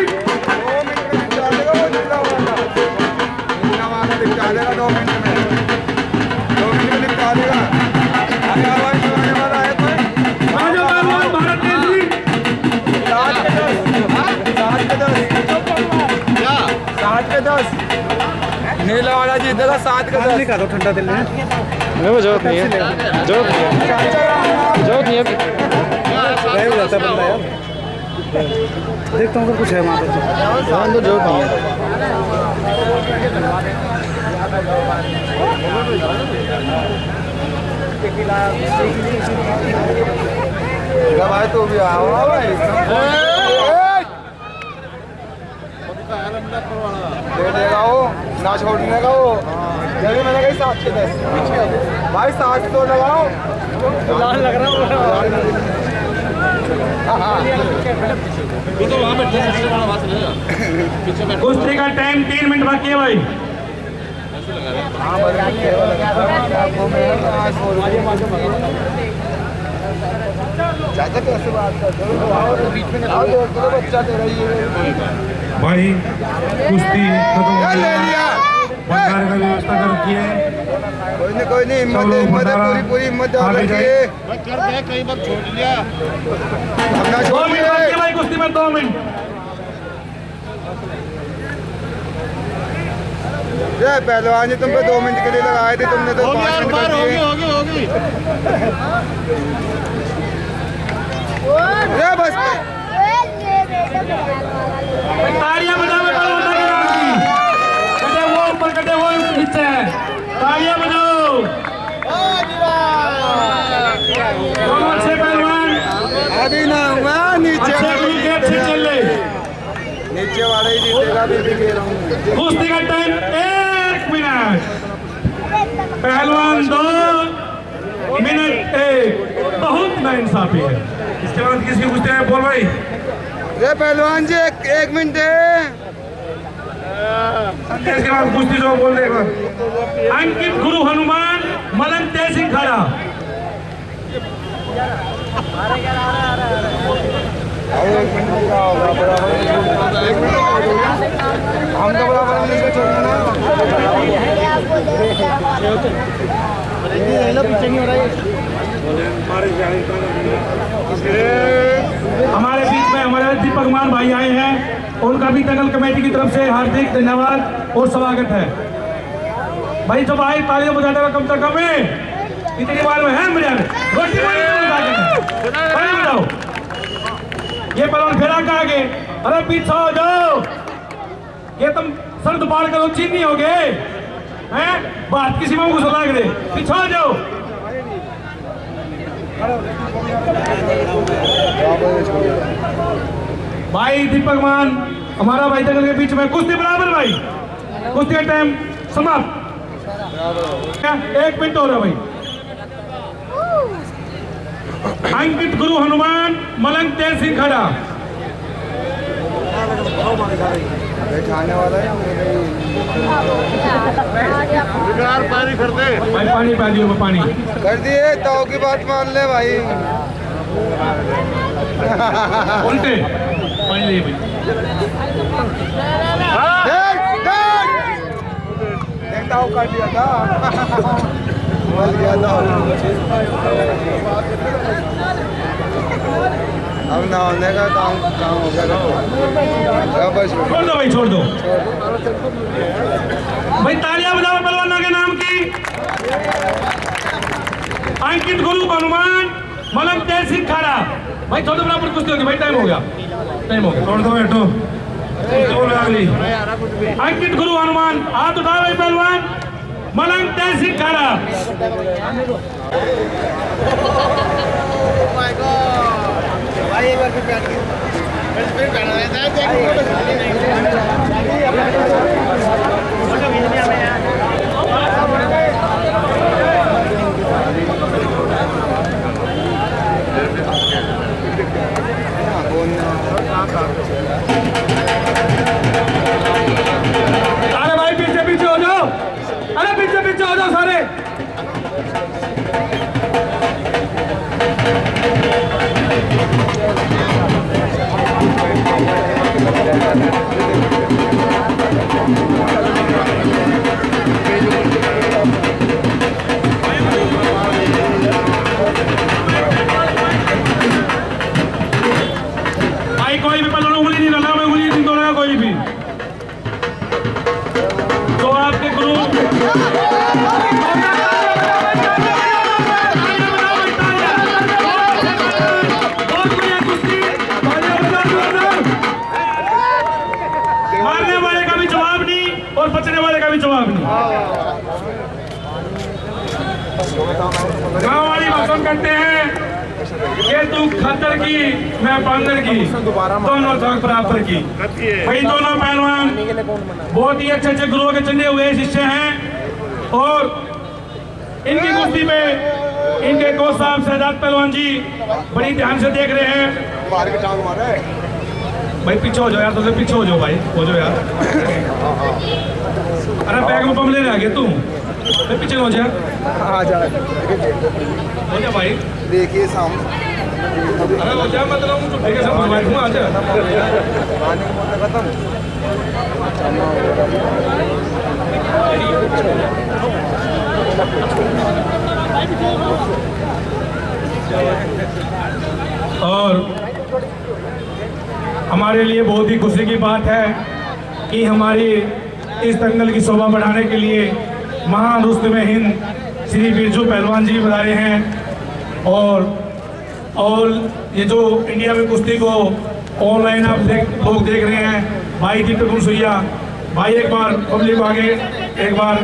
राजा पहलवान भारत केसरी। नीला वाला जीतेगा 7 का 10 लिखा दो ठंडा दिल में। मेरे को जरूरत नहीं है, जरूरत नहीं है, जरूरत नहीं है। रह जाता है बंदा यार। देखता हूँ अगर कुछ है वहाँ पर तो। हाँ तो जरूरत नहीं है। भाई तू भी आओ भाई दे देगा वो ना छोड़ने का वो जब मैंने कही 7 के 10 भाई 7 तो लगाओ लाल लग रहा कुश्ती का टाइम 3 मिनट बाकी है भाई। चाचा कैसे बात करते हो बीच में आओ देखो बच्चा तेरा ये भाई कुश्ती खत्म हो ले गई लिया भंडारे का व्यवस्था कर रखी है। कोई नहीं हिम्मत है हिम्मत है पूरी पूरी हिम्मत डाल आगे रखी जाइए। है कर दे कई बार छोड़ लिया अपना 2 छोड़ मिनट बाकी है लिया भाई, कुश्ती में 2 मिनट। ये पहलवान जी तुम पे 2 मिनट के लिए लगाए थे तुमने तो 5 मिनट कर दिए ये बस तालियां बजाओ पहलवान के नाम की। कटे वो ऊपर, कटे वो नीचे। तालियां बजाओ। दोनों अच्छे पहलवान, अभी ना हुआ नीचे अच्छे गुरु के अच्छे चले। नीचे वाला ही जीतेगा अभी भी कह रहा हूँ कुश्ती का टाइम 1 मिनट। पहलवान 2 मिनट 1। बहुत नाइंसाफी है। इसके बाद किसकी कुश्ती है बोल भाई। ये पहलवान जी एक मिनट है इसके बाद कुश्ती जो बोल दे एक बार। अंकित गुरु हनुमान, मलंग तेज सिंह खड़ा। हम तो बराबर नहीं इसको छोड़ना हमारे बीच में हमारे दीपक मान भाई आए हैं, उनका भी दंगल कमेटी की तरफ से हार्दिक धन्यवाद और स्वागत है। भाई जब आए तालियां बजाने का कम से कम है, इतनी बार में है मेरे रोटी बजाओ। ये पलवन फेरा का आगे, अरे पीछे हो जाओ। ये तुम सर्द पार करो, चीनी हो गए हैं, बात किसी में घुसा लाग दे। पीछे हो जाओ। भाई दीपक मान हमारा भाई दंगल के बीच में कुश्ती बराबर भाई। कुश्ती का टाइम समाप्त। 1 मिनट हो रहा भाई। अंकित गुरु हनुमान, मलंग तेज सिंह खड़ा। बैठाने वाला है भाई पानी पा दियो, पानी। कर दिए ताऊ की बात मान ले भाई उल्टे पानी ले भाई। ताऊ काट दिया था मर गया था अब ना होने का काम हो गया बस छोड़ दो भाई, छोड़ दो भाई। तालियां बजाओ पहलवानों के नाम की। अंकित गुरु हनुमान, मलंग तेज सिंह खड़ा। भाई छोड़ो बराबर कुश्ती होगी भाई, टाइम हो गया, टाइम हो गया। छोड़ दो बैठो। बोल अगली। अंकित गुरु हनुमान, हाथ उठाओ भाई पहलवान। मलंग तेज सिंह खड़ा। भाई एक बार फिर बैठ गए अरे भाई पीछे पीछे हो जाओ, अरे पीछे पीछे हो जाओ सारे। भाई कोई भी पहलवान उंगली नहीं डालना, मैं उंगली नहीं तोड़ेगा कोई भी। तो आपके गुरु मारने वाले का भी जवाब नहीं और बचने वाले का भी जवाब नहीं। गाँव वाली भाषण करते हैं कि तू खतर की मैं बंदर की, दोनों जंग बराबर की। भाई दोनों पहलवान बहुत ही अच्छे अच्छे गुरुओं के चुने हुए शिष्य हैं और इनकी कुश्ती में इनके कोच साहब शहजाद पहलवान जी बड़ी ध्यान से देख रहे हैं। भाई पीछे हो जाओ यार, तो पीछे हो जाओ भाई, हो जाओ यार। अरे बैग में बम लेने आ गए तुम, पीछे हो जा, हो जा भाई। देखिए सामने अरे हो जा, मतलब चुप्पी के साथ भाई आ जा। और हमारे लिए बहुत ही खुशी की बात है कि हमारी इस दंगल की शोभा बढ़ाने के लिए महान रुस्तमे हिंद श्री बिरजू पहलवान जी बता रहे हैं। और ये जो इंडिया में कुश्ती को ऑनलाइन आप लोग देख रहे हैं, भाई दीपक मुसैया भाई एक बार पब्लिक आगे एक बार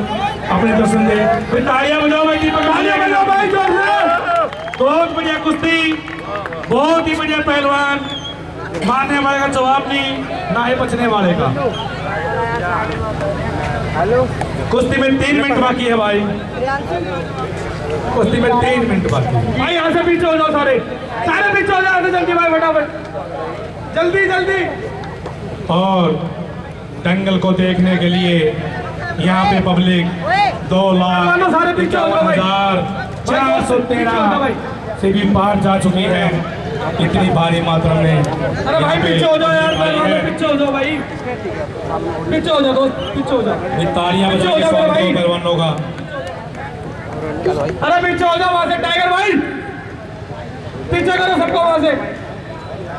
अपने दर्शन दे, फिर तालियां बजाओ भाई, दीपक तालियां बजाओ भाई जोर से। बहुत बढ़िया कुश्ती, बहुत ही बढ़िया पहलवान, मारने वाले का जवाब नहीं ना ही बचने वाले का। कुश्ती में 3 मिनट बाकी है भाई, कुश्ती में 3 मिनट बाकी है भाई। यहाँ से पीछे हो जाओ, सारे सारे पीछे हो जाओ जल्दी भाई, फटाफट जल्दी जल्दी। और दंगल को देखने के लिए यहाँ पे पब्लिक 2,51,413 से भी पार जा चुकी है। इतनी भारी मात्रा में। अरे भाई पीछे हो जाओ यार, पीछे हो जाओ भाई, पीछे हो जाओ दोस्त, पीछे हो जाओ। तालियां बजाइए पहलवानों का। अरे पीछे हो जाओ वहां से, टाइगर भाई पीछे करो सबको वहां से।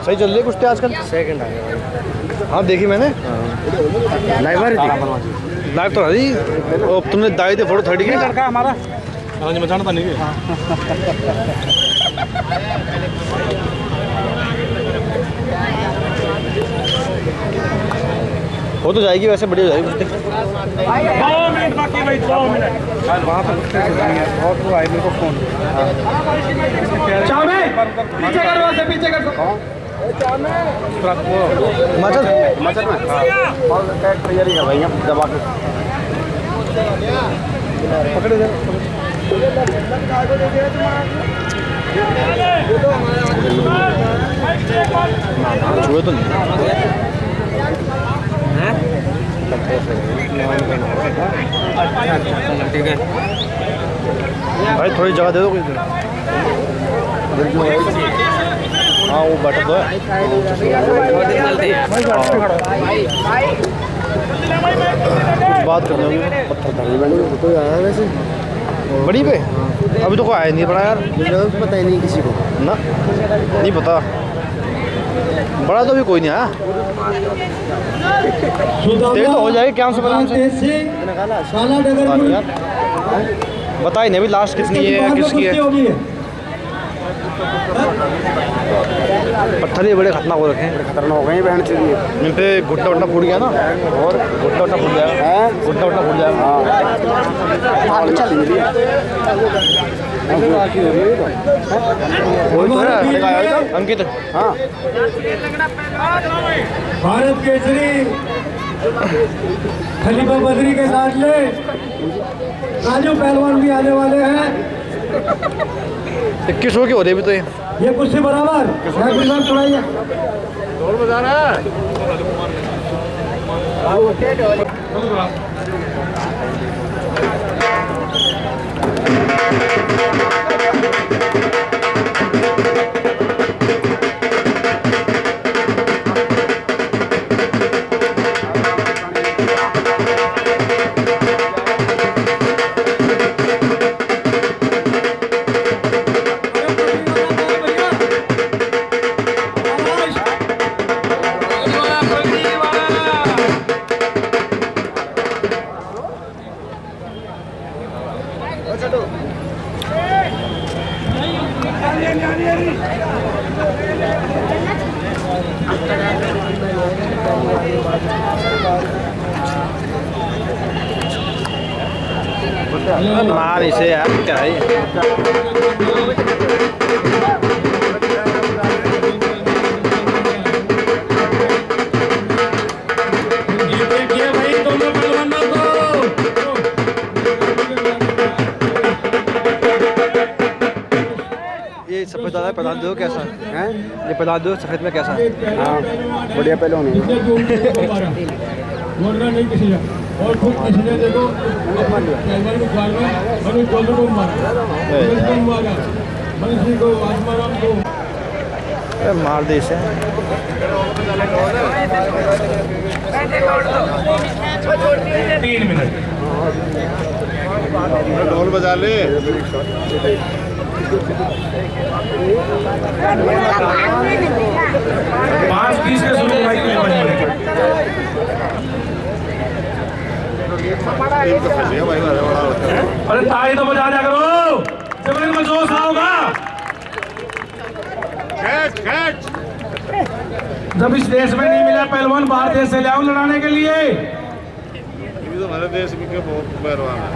सही चल रही है कुश्ती आजकल। सेकंड आ गया। हाँ देखी मैंने लाइव लाइव तो रही। और तुमने दाई थे फोटो 30 के लड़का हमारा मैं जानता नहीं। हो तो जाएगी वैसे, बढ़िया हो जाएगी। 2 मिनट बाकी भाई, 2 मिनट। वहाँ पर और वो आए मेरे को फोन चामे पीछे कर, वहां से पीछे कर। मचल मचल में और तैयारी कर भाई, हम दबा के पकड़े जा। छुए तो नहीं ठीक है भाई, थोड़ी जगह दे दो कुछ। हाँ वो बैठा तो है। कुछ बात कर रहे हो, पत्थर कोई आया वैसे बड़ी पे? अभी तो कोई आया नहीं पड़ा यार, पता ही नहीं किसी को ना, नहीं पता। बड़ा तो भी कोई नहीं आया। देख तो हो जाएगी क्या से बता ही नहीं अभी लास्ट किसकी है किसकी है। पत्थर ही बड़े खतरनाक हो रखे हैं, खतरनाक हो गए बहन चलिए। इन पे घुटना उठना फूट गया ना, और घुटना उठना फूट जाएगा, घुटना उठना फूट जाएगा। वही तो है अंकित। हाँ भारत केसरी खलीफा बद्री के साथ ले राजू पहलवान भी आने वाले हैं। 21 हो के हो रहे अभी तो ये कुर्सी बराबर छुड़ाइए। ढोल बजा रहा है। मार इसे यार, क्या है ये सफेद दादा प्रधान दो कैसा है? ये प्रधान दो सफेद में कैसा? हाँ बढ़िया पहले होने बोलना नहीं किसी का और खुद किसी ने देखो पहलवान को मारना मनुष्य को मारा मनुष्य को आत्माराम को मार दे इसे। 3 मिनट ढोल बजा ले। 5:30 के शुरू भाई के अरे ताली तो बजा दिया करो जब में जोश आओगा। जब इस देश में नहीं मिला पहलवान बाहर देश से ले आओ लड़ाने के लिए। तो हमारे देश में क्या बहुत पहलवान है।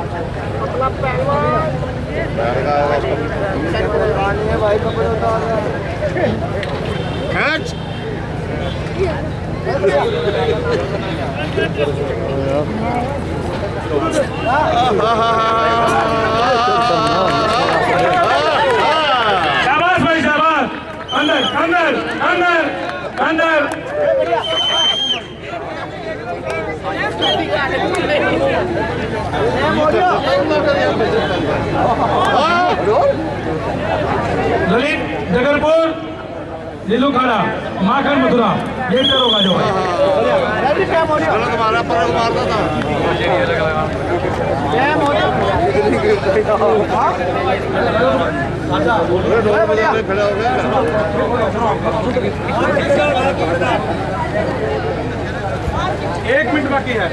शाबाश भाई शाबाश। अंदर अंदर अंदर अंदर ललित जगरपुर लीलू खाड़ा माखन मथुरा ये करोगा जो है। हमारा पर मारता था। ढोल बजाने खड़ा हो गया। 1 मिनट बाकी है।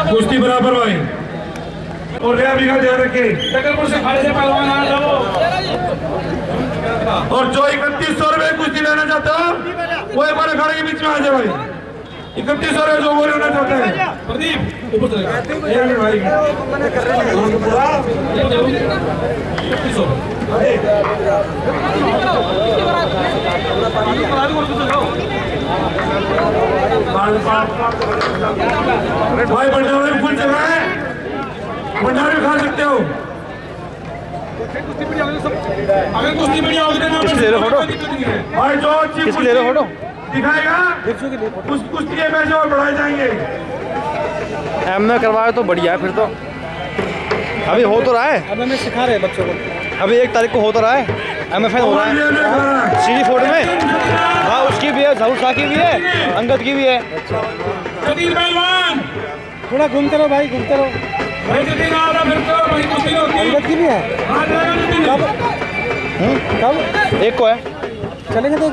कुश्ती बराबर भाई और रेफरी का ध्यान रखे। जगरपुर से खाली से पहलवान आ जाओ। और जो 3100 रुपए कुश्ती लेना चाहता हो वो एक बार अखाड़े के बीच में आ जाए भाई। 3100 रुपए जो वो लेना चाहते हैं प्रदीप ऊपर चले भाई 3100 भाई भंडारे में फुल जगह है, भंडारे खा सकते हो। अगर कुश्ती बढ़िया होगी तो ले लो फोटो भाई जो अच्छी किसकी ले लो फोटो दिखाएगा उस कुश्ती के पैसे और बढ़ाए जाएंगे। एम में करवाए तो बढ़िया है फिर तो। अभी हो तो रहा है, अब हमें सिखा रहे हैं बच्चों को। अभी 1 तारीख को हो तो रहा है, MFN हो रहा है सीडी फोर्ट में। हाँ उसकी भी है, जहूर शाह की भी है, अंगद की भी है। जतीन पहलवान थोड़ा घूमते रहो भाई, घूमते रहो। भाई जतीन आ रहा फिर तो भाई कुश्ती होती है। अंगद की भी है। हाथ लगा जतीन। कब 1 को है, चलेंगे तो?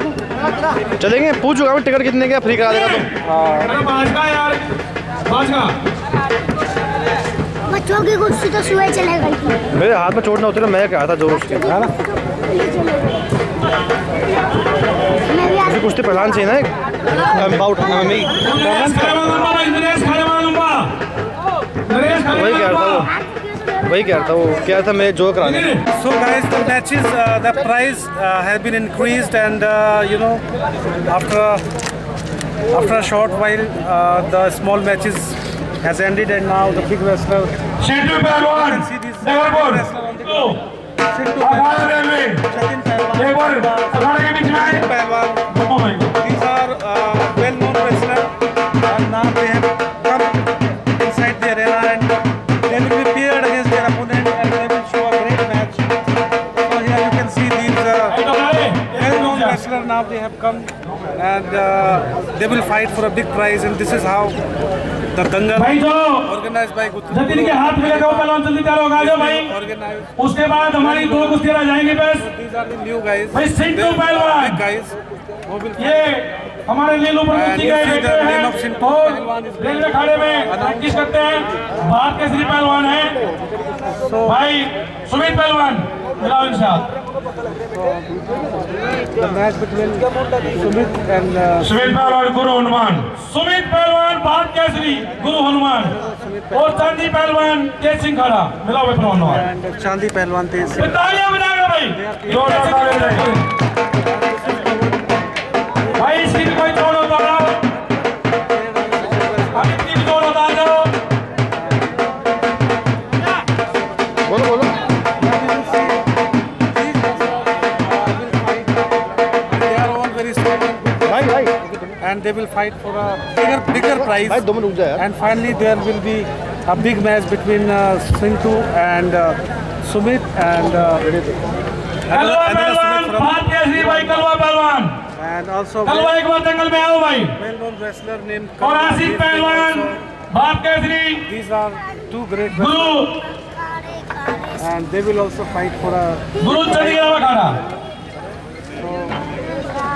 चलेंगे। पूछ चुका मैं टिकट कितने का फ्री करा देगा तुम। अरे भाजपा यार भाजपा बच्चों की कुर्सी तो सुबह चलेगा ही। मेरे हाथ में चोट ना होती ना, मैं क्या था जोर उसके। मैं भी आज कुश्ती पहचान चाहिए ना एक अबाउट में। नरेश खड़ेवाल लंबा भाई, नरेश खड़ेवाल लंबा। नरेश वही कह रहा था खड़ेवाल वो, वही कह रहा था वो, क्या था मैं जो कराने। So guys, the matches, the price has been increased, and you know, after a short while, the small matches has ended, and now the big wrestler. Shetty पहलवान See this Nagarpur wrestler on the दो। Sindhu अखाड़ा railway Jatin Pehlwan, एक बार अखाड़े के बीच में आए Pehlwan. घूमो भाई These are well-known wrestlers, and now they have come inside the arena, and they will be paired against their opponent, and they will show a great match. So here you can see these well-known wrestlers. Now they have come, and they will fight for a big prize, and this is how the Dangal भाई जो organized by Jatin के हाथ में लगा हुआ पहलवान जल्दी तैयार होगा, आ जाओ भाई। organized. उसके बाद हमारी 2 कुश्तियां रह जाएंगी बस। These are the new guys. भाई सिंधु They are पहलवान। big guys who will ये हमारे नीलू प्रमुख जी And you के see बेटे the name हैं of Sindhu और पहलवान is रेलवे अखाड़े में प्रैक्टिस करते हैं। भारत के श्री पहलवान हैं भाई सुमित पहलवान, मिलाओ इनसे। the match between Sumit and Sumit पहलवान गुरु हनुमान सुमित पहलवान भारत केसरी गुरु हनुमान और चांदी पहलवान तेज सिंह खाड़ा, मिलाओ भाई पहलवान। and Chandi Pehlwan Tej Singh. तालियां बजाएगा भाई, जोरदार तालियां बजाएगा। भाई इसकी भी कोई जोड़ होता है, अब इतनी भी जोड़ होता है जो बोलो बोलो। They are all very strong, भाई भाई and they will fight for a bigger prize. भाई 2 मिनट रुक जा यार। And finally, there will be a big match between Sindhu and Sumit and कलवा पहलवान भारत केसरी भाई, कलवा पहलवान। and also कलवा एक बार जंगल में आओ भाई। well-known wrestler named और आसिफ पहलवान Bharat Kesari These are 2 great Guru wrestlers, and they will also fight for a. Guru Chandigarh Akhara.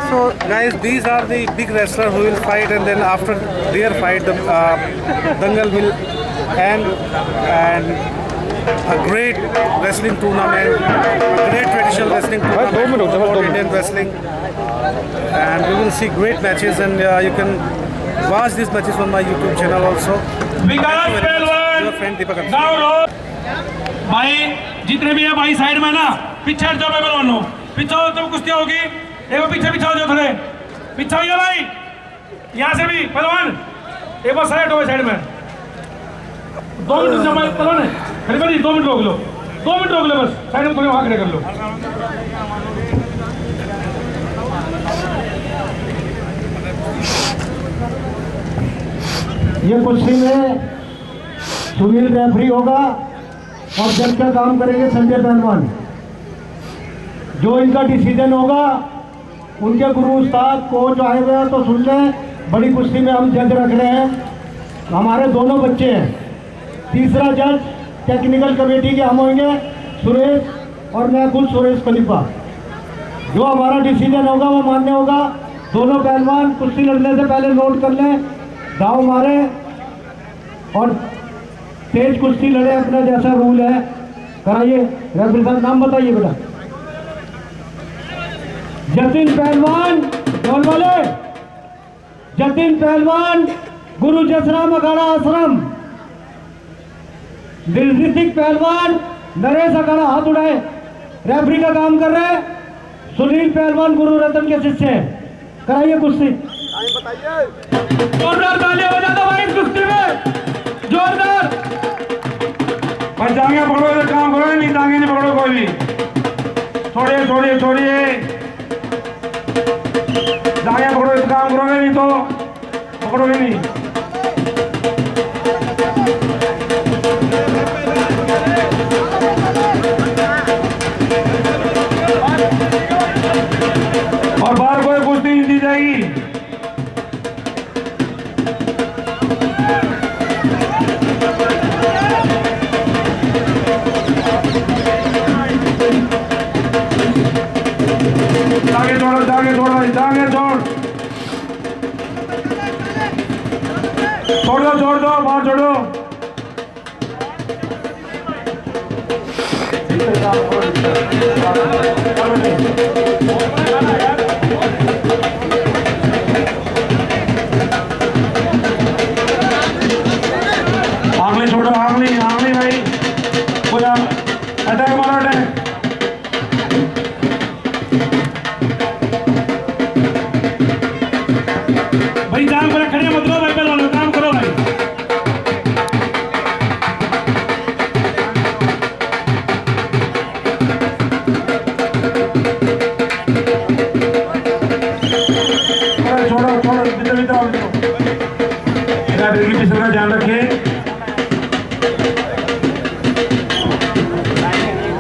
So guys, these are the big wrestlers who will fight, and then after their fight, the Dangal will end, and a great wrestling tournament, a great traditional wrestling tournament for Indian wrestling, and we will see great matches, and you can watch these matches on my YouTube channel also. विकास पहलवान Your friend Deepak Ansari. गाँव road. भाई जितने भी है भाई side में ना पीछे हट जाओ भाई पहलवानों, पीछे हो तो कुश्ती होगी। एक बार पीछे हो जाओ, थोड़े पीछे होइए भाई, यहाँ से भी पहलवान एक बार साइड हो साइड में। 2 मिनट से हमारे पहलवान है खड़े भाई, 2 मिनट रोक लो, 2 मिनट रोक लो बस, साइड में थोड़े वहाँ खड़े कर लो। ये कुश्ती में सुनील रेफरी होगा और जज का काम करेंगे संजय पहलवान। जो इनका डिसीजन होगा उनके गुरु उस्ताद कोच आए हुए हैं तो सुन लें। बड़ी कुश्ती में हम जज रख रहे हैं, हमारे दोनों बच्चे हैं। तीसरा जज टेक्निकल कमेटी के हम होंगे सुरेश और मैं खुद सुरेश खलीफा। जो हमारा डिसीजन होगा वो मान्य होगा। दोनों पहलवान कुश्ती लड़ने से पहले नोट कर लें, दाव मारे और तेज कुश्ती लड़े, अपना जैसा रूल है कराइए। रेफरी साहब नाम बताइए बेटा। जतिन पहलवान कौन वाले? जतिन पहलवान गुरु जसराम अखाड़ा आश्रम। दिलजीत पहलवान नरेश अखाड़ा, हाथ उठाए। रेफरी का काम कर रहे हैं सुनील पहलवान गुरु रतन के शिष्य हैं। कराइए कुश्ती। जोरदार तालियां बजा दो भाई इस कुश्ती में, जोरदार। भाई जांगे पकड़ो, इधर काम करो, नहीं जांगे नहीं पकड़ो कोई भी। छोड़िए छोड़िए छोड़िए, जांगे पकड़ो, इस काम करोगे नहीं तो पकड़ोगे नहीं। आंगली छोड़ो, आंगली आंगली भाई, पूरा अटैक मारो, अटैक। भाई जान पर खड़े मत रहो भाई, पहलवान काम करो भाई। छोड़ो छोड़ो, भीतर भीतर आओ, बिल्कुल का ध्यान रखें।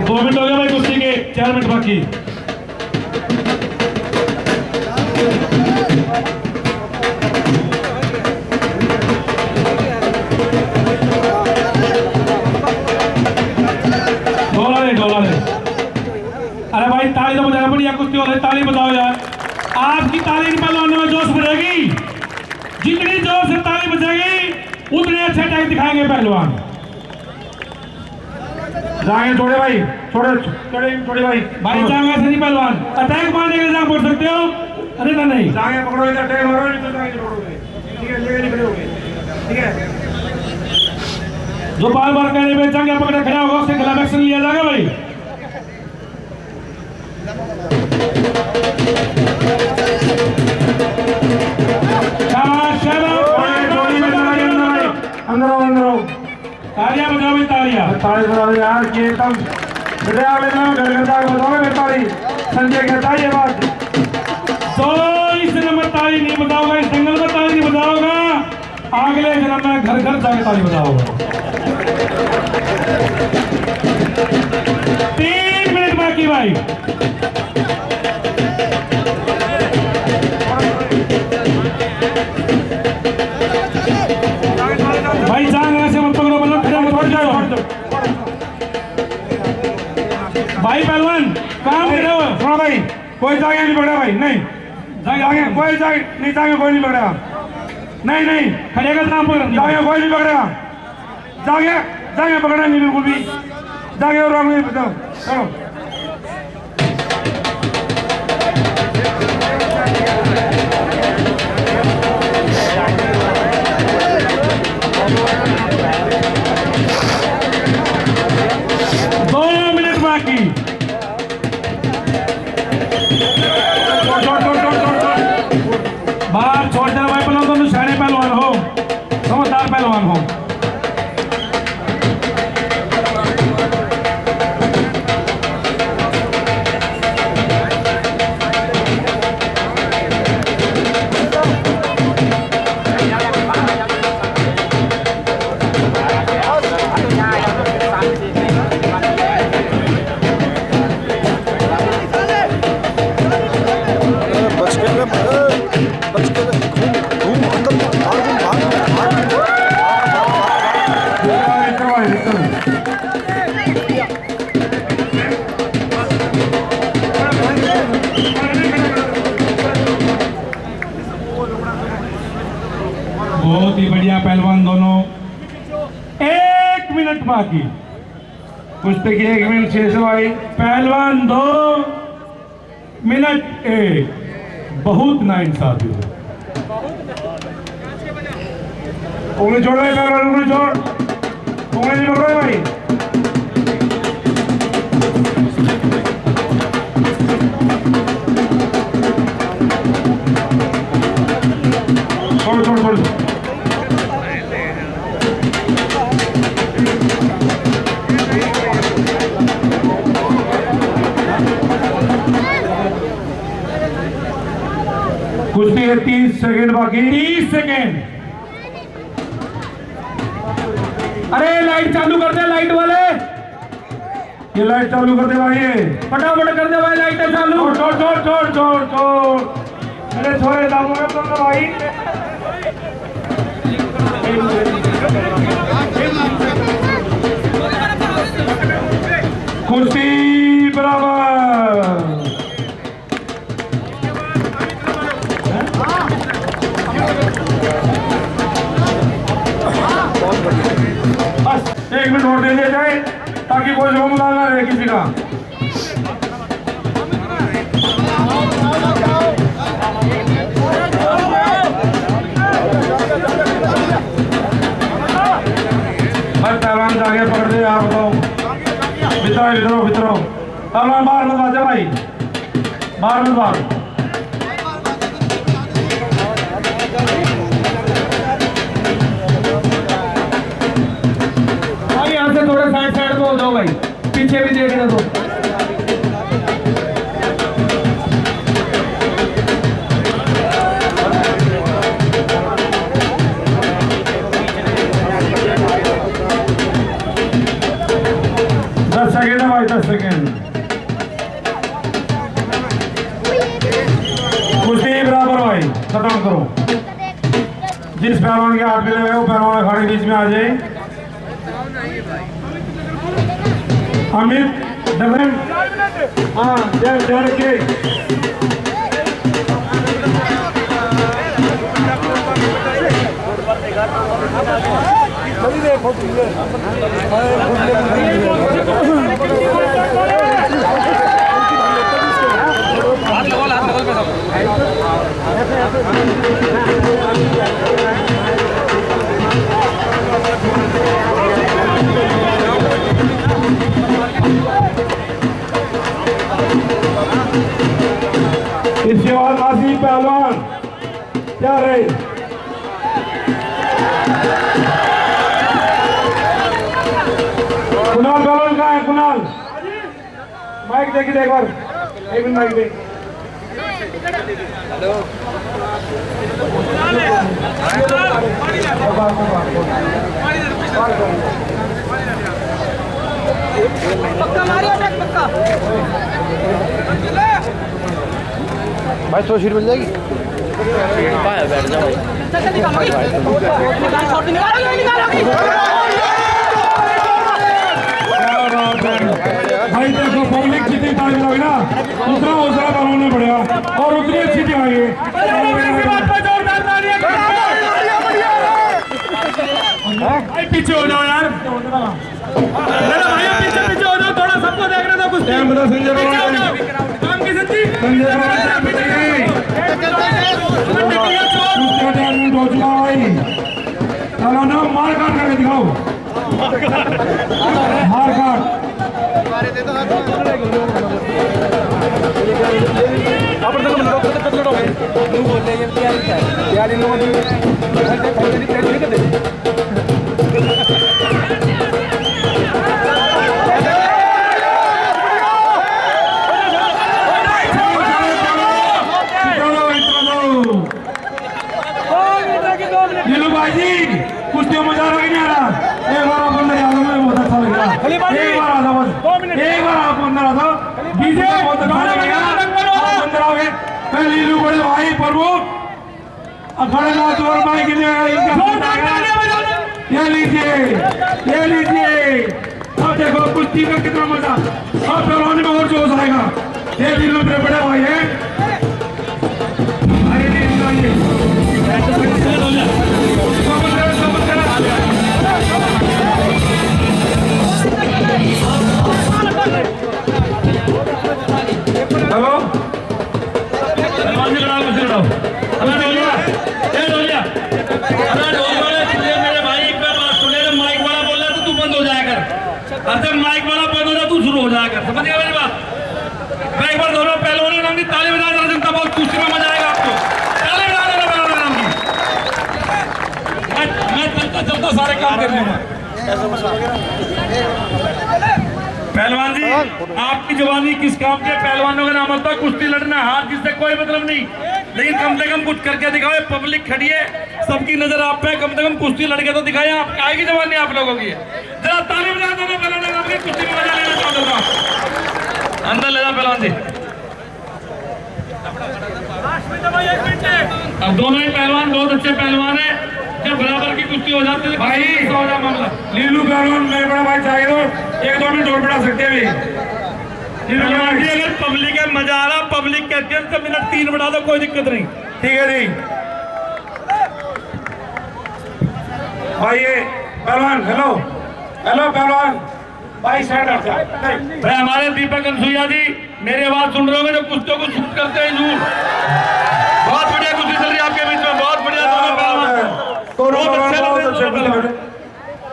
2 मिनट हो गए भाई कुश्ती के, 4 मिनट बाकी। डोला ले। अरे भाई ताली तो बजाना, बढ़िया कुश्ती हो रही, ताली बजाओ यार। आपकी ताली की पहलवानों में जोश बढ़ेगी, जितनी जोर से ताली बजेगी उतने अच्छे अटैक दिखाएंगे पहलवान। जाएंगे छोड़े भाई, छोड़े भाई, भाई जाएंगे ऐसे नहीं पहलवान, अटैक मारने के लिए जांग पड़ सकते हो। अरे ना नहीं, जाएंगे पकड़ो, इधर अटैक मारो, नहीं तो जाएंगे छोड़ोगे, ठीक है, लेके निकले होगे, ठीक है। जो बार बार कहने पे जांग पकड़े खड़ा होगा उसके खिलाफ एक्शन लिया जाएगा भाई। अंदर आओ, अंदर आओ, तालियां बजाओ भाई, तालियां। ताली बजा दो यार, कि एकदम हृदय वाले दिन घर घर जाकर बताओगे मेरी ताली। संजय कहता है ये बात, तो इस जन्म में ताली नहीं बजाओगा, इस जंगल में ताली नहीं बजाओगा, अगले जन्म में घर घर जाके ताली बजाओगा। 3 मिनट बाकी भाई। भाई जान ऐसे मत पकड़ो, मतलब खड़े मत छोड़ जाओ भाई। पहलवान काम करो, सुनो भाई, कोई जागे नहीं पकड़ा भाई, नहीं जागे, कोई जागे नहीं, जागे कोई नहीं पकड़ेगा, नहीं नहीं, खड़े का नाम पर जागे कोई नहीं पकड़ेगा, जागे जागे पकड़ना नहीं बिल्कुल भी, जागे और आगे बताओ, चलो। बाहर छोड़ देना भाई, पहलवान तुम शाने पहलवान हो, समझदार पहलवान हो। बहुत ही बढ़िया पहलवान दोनों। 1 मिनट बाकी, कुश्ती की 1 मिनट शेष भाई। पहलवान 2 मिनट 1, बहुत नाइंसाफी है। उंगली छोड़ भाई, पहलवान उंगली छोड़, उंगली नहीं पकड़ो भाई। छोड़ छोड़ छोड़, कुश्ती है 30 सेकंड बाकी। 30 सेकेंड। अरे लाइट चालू कर दे, लाइट वाले ये लाइट चालू कर दे भाई, ये फटाफट कर दे भाई, लाइट चालू। छोड़ छोड़ छोड़ छोड़ छोड़, मेरे छोरे दामोगे तुम तो भाई। कुश्ती बराबर। बस 1 मिनट और दे दिया जाए। ताकि कोई जुमला ना रहे किसी का। हर पहलवान से आगे पकड़ दे आप तो भीतर पहलवान बाहर मत बाजे भाई, बाहर मत बाहर। भाई यहाँ से थोड़ा साइड पे हो जाओ भाई, पीछे भी देखने दो। सेकेंड है भाई, 10 सेकेंड। कुश्ती बराबर भाई, खत्म करो। जिस पहलवान के हाथ में लगे वो पहलवान अखाड़े के बीच में आ जाए। अमित डबल, हाँ जय के इसके बाद आसिफ पहलवान क्या रहे। कुणाल पहलवान कहाँ है? कुणाल माइक देखिए एक बार, एक मिनट माइक दे। भाई थोड़ी सीट मिल जाएगी। बैठ जाओ भाई देखो पब्लिक जितनी ताली बजाओगी ना उतना हौसला बढ़ाना पड़ेगा और उतनी अच्छी दिखाएंगे। भाई पीछे हो जाओ यार, भाई पीछे हो जाओ, थोड़ा सबको देखने दो। कुछ टाइम बता संजय काम की सच्ची चलो ना, मार काट करके दिखाओ, मार काट। कुश्ती मजा आ रहा है, नहीं आ रहा? एक बार आप अंदर आ जाओ, मुझे बहुत अच्छा लग रहा है। एक बार आ जाओ बस, एक बार आप अंदर आ जाओ, डीजे बहुत अच्छा लगेगा। आप अंदर आओगे, मैं लीलू बड़े भाई प्रमुख अखाड़े नाथ और भाई के लिए ये लीजिए, ये लीजिए। अब देखो कुश्ती में कितना मजा, अब पहलवानी में और जोश आएगा। ये लीलू मेरे बड़े भाई है। हेलो मेरे भाई, एक बार बात सुने, जब माइक वाला बोल रहा है तो तू बंद हो जाया कर, और जब माइक वाला बंद हो जाए तू शुरू हो जाया कर। समझ गया मेरी बात? मैं एक बार दोनों पहलवानों नाम की ताली बजा देना, जनता बहुत कुश्ती में मजा आएगा आपको। ताली बजा देना पहलवानों नाम की। मैं चलता चलता सारे काम कर लूंगा। पहलवान जी, आपकी जवानी किस काम के? पहलवानों का नाम होता है कुश्ती लड़ना, हार जिससे कोई मतलब नहीं, लेकिन कम से कम कुछ करके दिखाओ। पब्लिक खड़ी है, सबकी नजर आप पे, कम से कम कुश्ती लड़के तो दिखाए। आप आएगी जवानी आप लोगों की। जरा ताली बजा दो पहलवानों नाम की, कुश्ती में मजा लेना चाहता था। अंदर ले जाओ पहलवान जी। अब दोनों ही पहलवान बहुत अच्छे पहलवान है। जब बराबर की कुश्ती हो जाती है भाई, हो जाए मामला। लीलू पहलवान मेरे बड़ा भाई चाहिए तो 1-2 मिनट और बढ़ा सकते हैं अभी। अगर पब्लिक है मजा आ रहा, पब्लिक कहते हैं तो मिनट 3 बढ़ा दो, कोई दिक्कत नहीं। ठीक है जी भाई। ये पहलवान, हेलो हेलो पहलवान, भाई साइड हट जा। भाई हमारे दीपक अनसुईया जी मेरी आवाज सुन रहे होंगे जो कुश्तियों को शूट करते हैं जूर। बहुत बढ़िया कुश्ती चल रही है आपके बीच में, बहुत बढ़िया बहुत अच्छे लग रहे हैं।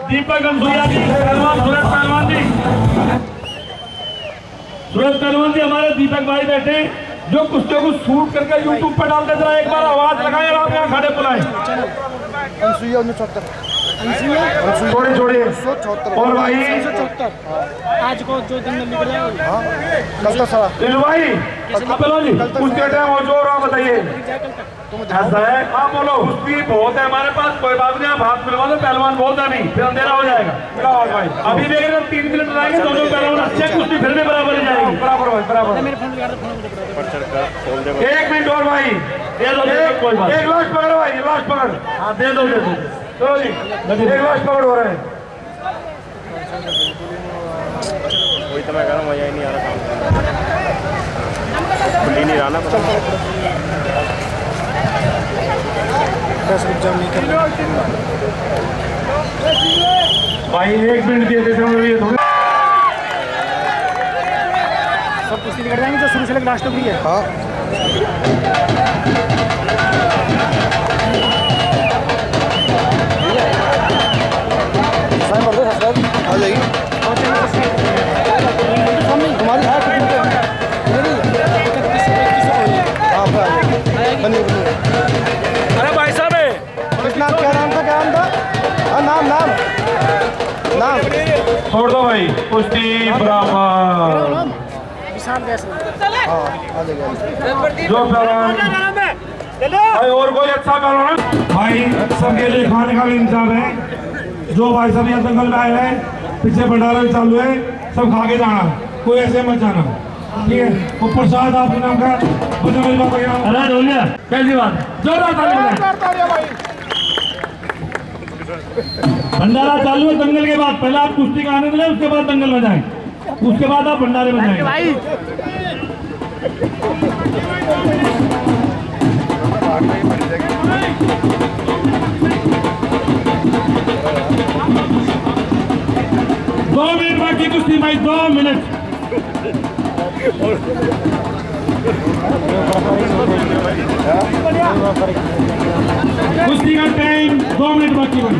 दीपक अनसुईया जी, सूरज पहलवान जी, सूरज पहलवान जी हमारे दीपक भाई बैठे जो कुश्तियों को शूट करके यूट्यूब पर डालते। जरा एक बार आवाज लगाएं और आप यहाँ खड़े बुलाएं। अनसुईया 1974 थोड़ी छोड़िए 174 और भाई आज को जो दिन निकले कल तो सारा दिल भाई पहलवान जी कुश्ती टाइम हो जो रहा बताइए ऐसा है। हाँ बोलो कुश्ती बहुत है हमारे पास, कोई बात नहीं, आप हाथ मिलवा दो, पहलवान बोलता नहीं फिर अंधेरा हो जाएगा। मेरा आवाज भाई अभी देख रहे 3 मिनट रहेंगे, दोनों पहलवान अच्छे कुश्ती फिर भी बराबर ही जाएगी। बराबर भाई बराबर। 1 मिनट और भाई दे दो, कोई बात एक लास्ट पकड़ो भाई, लास्ट पकड़। हाँ दे दो चलो जी, एक लास्ट पकड़ हो रहा है। वही तो मैं कह रहा हूँ, मजा ही नहीं आ रहा खुली नहीं रहा ना भाई 1 मिनट दिए थे ये थोड़ी सब कुश्ती निकल जाएंगे जो शुरू से लेकर लास्ट तक भी है। हाँ आ जाइए तुम्हारी हाथ अरे भाई साहब कितना क्या नाम था हाँ नाम नाम नाम छोड़ दो भाई कुश्ती बराबर। विशाल गैस हाँ आ जाइए जो पहलवान भाई और कोई अच्छा पहलवान भाई सबके लिए खाने का भी इंतजाम है। जो भाई सब यहाँ दंगल में आए हैं, पीछे भंडारा भी चालू है, सब खा के जाना, कोई ऐसे मत जाना, ठीक है। वो प्रसाद आपके नाम का अरे ढोलिया कैसी बात, जोरदार ताली बजाएं। भंडारा चालू है दंगल के बाद, पहले आप कुश्ती का आनंद लें, उसके बाद दंगल बजाएं, उसके बाद आप भंडारे बजाएं। दो मिनट बाकी कुश्ती भाई, 2 मिनट। कुश्ती का टाइम 2 मिनट बाकी भाई।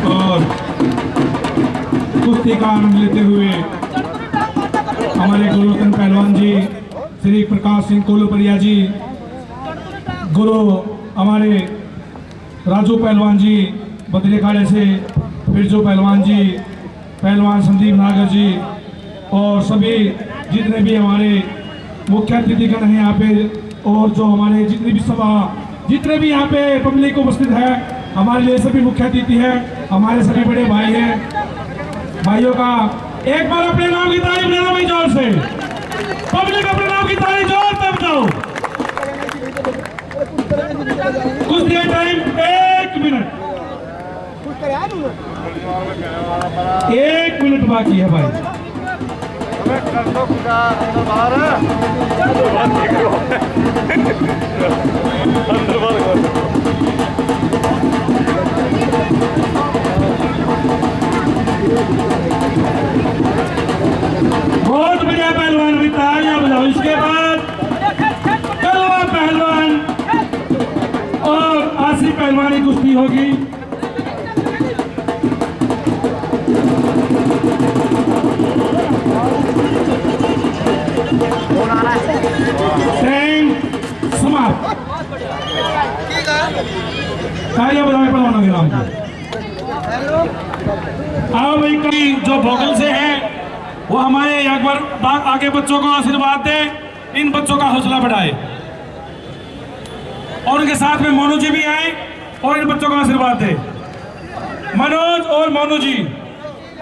और कुश्ती का आनंद लेते हुए हमारे गुरुरत्न पहलवान जी श्री प्रकाश सिंह कोलूपरिया जी, गुरु हमारे राजू पहलवान जी बदले खाड़े से, बिरजू पहलवान जी, पहलवान संदीप नागर जी और सभी जितने भी हमारे मुख्य अतिथिगण हैं यहाँ पे, और जो हमारे जितनी भी सभा जितने भी यहाँ पे पब्लिक उपस्थित है, हमारे लिए सभी मुख्य अतिथि हैं, हमारे सभी बड़े भाई हैं। भाइयों का एक बार अपने नाम की तारीफ लेना भाई जोर से, पब्लिक अपने नाम की तारीफ जोर से बताओ। कुछ देर टाइम 1 मिनट, 1 मिनट बाकी है भाई। बहुत बढ़िया पहलवान भी तालियां बजाओ। इसके बाद कलवा पहलवान और आसिफ पहलवानी कुश्ती होगी। टाइम समाप्त। तालियां बजाओ पहलवानों के नाम पे। आओ भाई, कभी जो भोगल से हैं वो हमारे एक बार आगे बच्चों को आशीर्वाद दे, इन बच्चों का हौसला बढ़ाए, और उनके साथ में मोनू जी भी आए और इन बच्चों को आशीर्वाद दे। मनोज और मोनू जी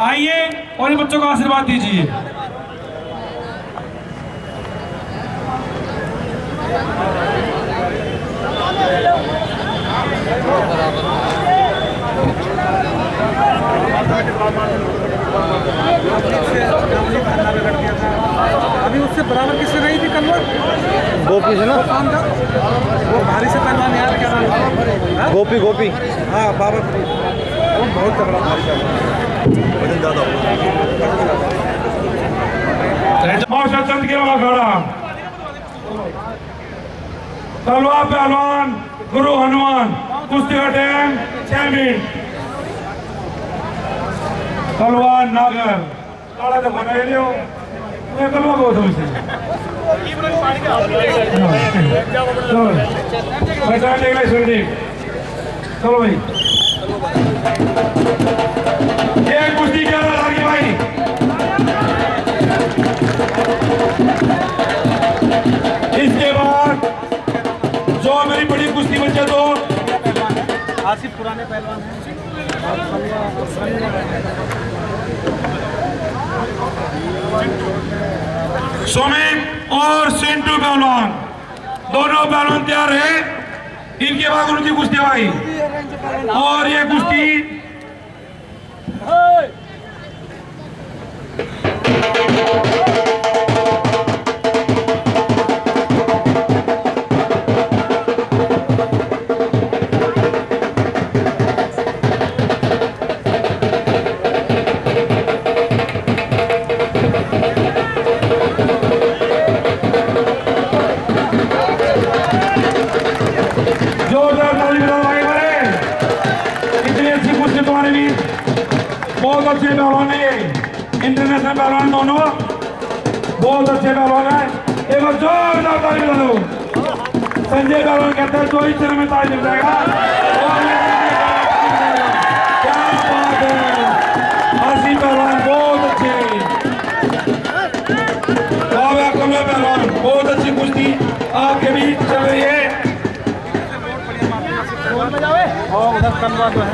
आइए और इन बच्चों को आशीर्वाद दीजिए। से बराबर किससे रही थी कल गोपी से ना, कौन था वो भारी से पहलवान यार, क्या नाम है? गोपी गोपी। हाँ बाबा, वो बहुत तगड़ा भारी पहलवान, वजन ज़्यादा होगा। चंद के अखाड़ा तलवार पहलवान गुरु हनुमान, कुश्ती का टाइम 6 मिनट। तलवार नागर काला तो बना ही हो, मैं तलवार को समझते चलो बैठा देख ले सुन देख। चलो भाई ये कुश्ती क्या रहा है भाई, इसके बाद जो मेरी बड़ी कुश्ती बचे तो आसिफ पुराने पहलवान हैं। सुमित और सिंटू पहलवान, दोनों पहलवान तैयार है। इनके बाद उनकी कुश्ती भाई, और ये कुश्ती बहुत अच्छे पहलवान है, ये इंटरनेशनल पहलवान दोनों बहुत अच्छे पहलवान है। एक बार जोरदार ताली बजा दो। संजय पहलवान कहते हैं 2 ही चरण में ताली मिल जाएगा। क्या बात है, आसिफ पहलवान बहुत अच्छे, कमला पहलवान बहुत अच्छी कुश्ती आपके बीच चल रही है। और उधर कलवा जो है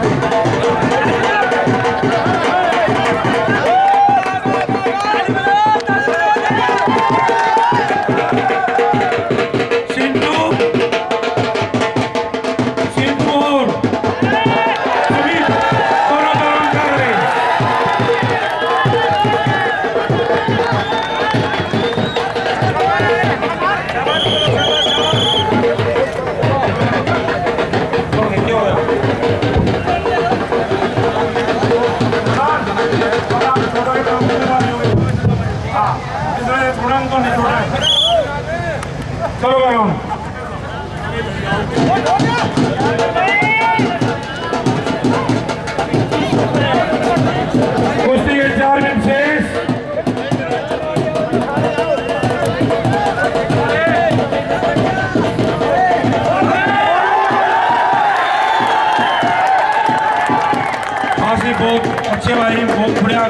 चलो भाई हम कुश्ती के 4 मिनट शेष। आसिफ बहुत अच्छे भाई, बहुत बढ़िया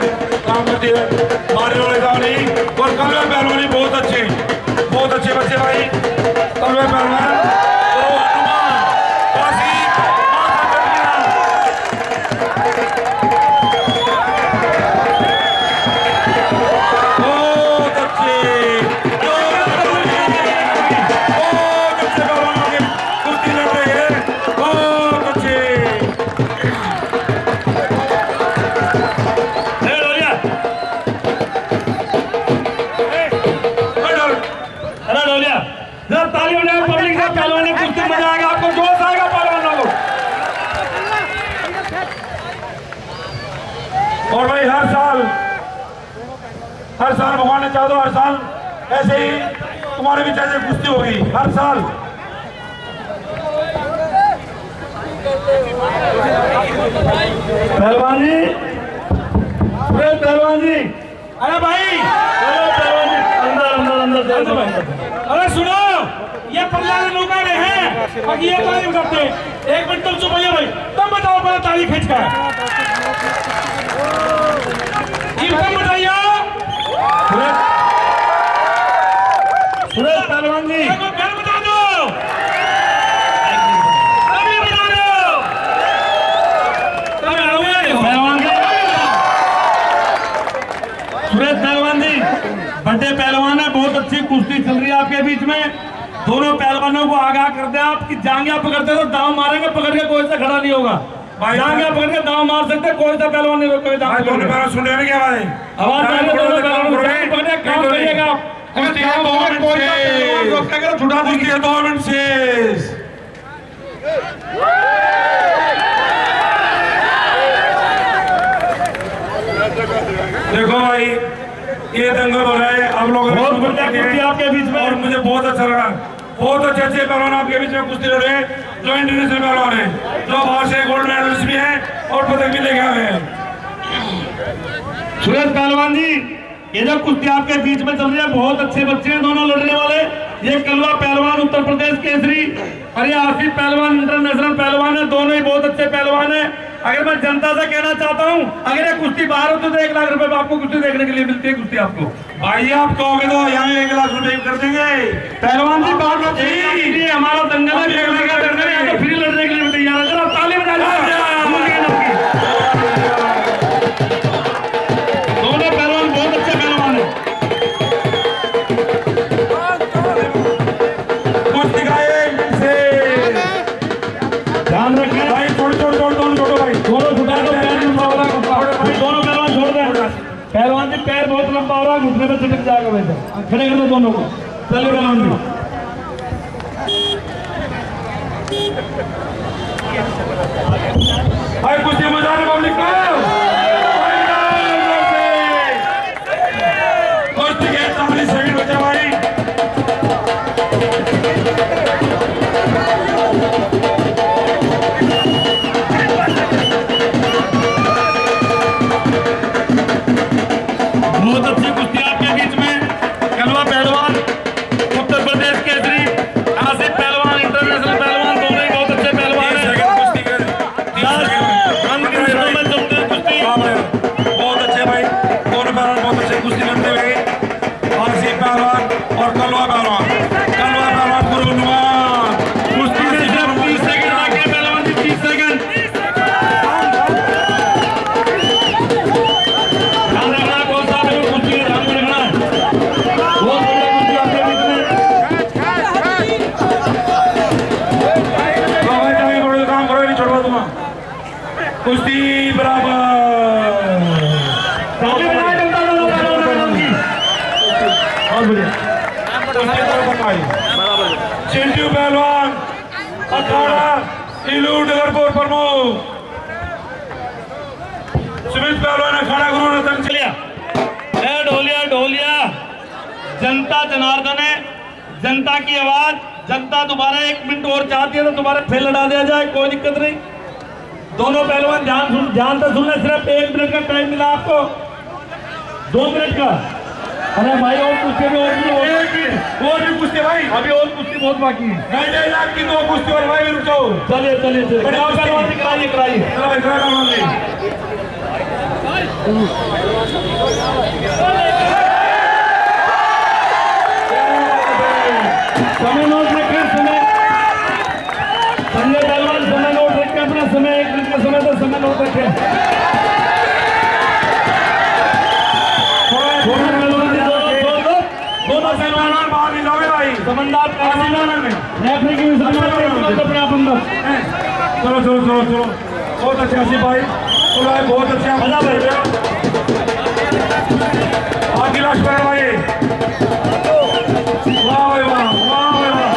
काम करते हैं, मारने वाले का नहीं। और कलवे पहलवानी बहुत अच्छे बच्चे भाई, कलवे पहलवान और भाई हर साल भगवान ने चाहा तो हर साल ऐसे ही तुम्हारे भी जैसे कुश्ती होगी हर साल। पहलवान जी, पहलवान जी, अरे भाई पहलवान जी अंदर अरे सुनो, ये पल्ला लोग हैं और ये तारीफ करते। 1 मिनट तुम चुप भाई, तुम बताओ पहले तारीख खींच कर बताइए। सुरेश पहलवान जी बता दो, अभी बता दो पहलवान जी। सुरेश पहलवान जी बड़े पहलवान है, बहुत अच्छी कुश्ती चल रही है आपके बीच में। दोनों पहलवानों को आगाह कर दे आप कि जांघिया पकड़ते तो दांव मारेंगे, पकड़ के कोई से खड़ा नहीं होगा। जांघिया पकड़ के दांव मार सकते, कोई सा पहलवान नहीं रोकेगा। सुन रहे हैं क्या भाई? आवाज दोनों पहलवान पकड़े काम करिएगा। रोकेगा छुटा दीजिए 2 मिनट शेष। देखो भाई ये दंगल हो रहा है, आप लोग बहुत बढ़िया कुश्ती आपके बीच में, और मुझे बहुत अच्छा लगा। बहुत अच्छे अच्छे पहलवान आपके बीच में कुश्ती लड़ रहे हैं, जो इंटरनेशनल पहलवान है, जो बाहर से गोल्ड मेडलिस्ट भी हैं और पदक भी लेके आए हैं। सुरेश पहलवान जी, ये जो कुश्ती आपके बीच में चल रही है, बहुत अच्छे बच्चे हैं दोनों लड़ने वाले। ये कलवा पहलवान उत्तर प्रदेश केसरी और ये आसिफ पहलवान इंटरनेशनल पहलवान है, दोनों ही बहुत अच्छे पहलवान है। अगर मैं जनता से कहना चाहता हूँ, अगर ये कुश्ती बाहर होती तो 1 लाख रुपए आपको कुश्ती देखने के लिए मिलती है। कुश्ती आपको भाई आप कहोगे तो यहाँ 1 लाख रुपए कर देंगे। पहलवान जी बात ये हमारा दंगल है, तो फ्री लड़ने के लिए तैयार है। आप ताली बजा दोनों पहलवान बहुत अच्छे पहलवान है। कुश्ती का 1 मिनट से ध्यान रखें भाई, छोड़ छोड़ो भाई, दोनों छुटा दो, पैर लंबा हो रहा है, दोनों पहलवान छोड़ दें। पहलवान जी पैर बहुत लंबा हो रहा है, घुटने पे चिपक जाएगा वैसे। खड़े कर दो दोनों को। चलिए पहलवान जी, भाई कुश्ती मजा रहे पब्लिक को। कुश्ती के 40 सेकंड बचे भाई। बहुत अच्छी कुश्ती आपके बीच में। कलवा पहलवान उत्तर प्रदेश केसरी, आसिफ पहलवान इंटरनेशनल पहलवान, दोनों ही बहुत अच्छे पहलवान हैं। कुश्ती कर बहुत अच्छे भाई, दोनों पहलवान बहुत अच्छे कुश्ती लड़ते हुए। आसिफ पहलवान और कलवा पहलवान गुरुनुमान कुश्ती में सिर्फ 30 सेकंड बाकी है पहलवान जी, 30 सेकंड। ध्यान रखना कौन सा है कुश्ती में, ध्यान रखना है। बहुत बढ़िया कुश्ती आपके बीच में। काम करो, नहीं छोड़वा दूंगा। कुश्ती बराबर। बहुत बढ़िया। चिंटू पहलवान अखाड़ा इलू नगरपुर प्रमुख, सुमित पहलवान अखाड़ा गुरु रतन चलिया ढोलिया ढोलिया, जनता जनार्दन है, जनता की आवाज। जनता दोबारा 1 मिनट और चाहती है तो दोबारा फिर लड़ा दिया जाए, कोई दिक्कत नहीं। दोनों पहलवान ध्यान से सुन ले, सिर्फ 1 मिनट का टाइम मिला आपको, 2 मिनट का। अरे भाई और कुश्ती भी और भी कुश्ती भाई, अभी और कुश्ती बहुत बाकी है। 2.5 लाख की 2 कुश्ती और भाई रुक जाओ। चलिए पहलवान जी कराइए। चलो भाई खड़ा पहलवान जी। समय नोट रखें, समय संजय पहलवान समय नोट रखें, अपना समय 1 मिनट का समय तो समय नोट रखें। दोनों पहलवान बाहर नहीं जाओगे भाई, समझदार पहलवान में रेफरी की अपने आप अंदर। चलो बहुत अच्छे आसिफ भाई, चलो भाई बहुत अच्छे मजा भाई। आगे लास्ट पर भाई, वाह भाई वाह, वाह भाई वाह,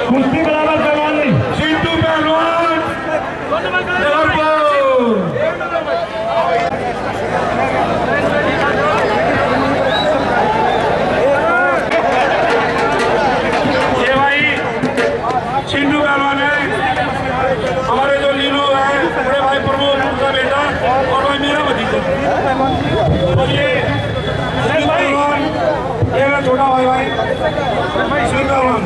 कुश्ती बराबर पहलवान नहीं। चिंटू पहलवान ये भाई चिंटू पहलवान है, हमारे जो लीनू है बड़े भाई प्रमोद उनका बेटा और भाई मेरा भतीजा। और ये पहलवान ये मेरा छोटा भाई सुनील पहलवान।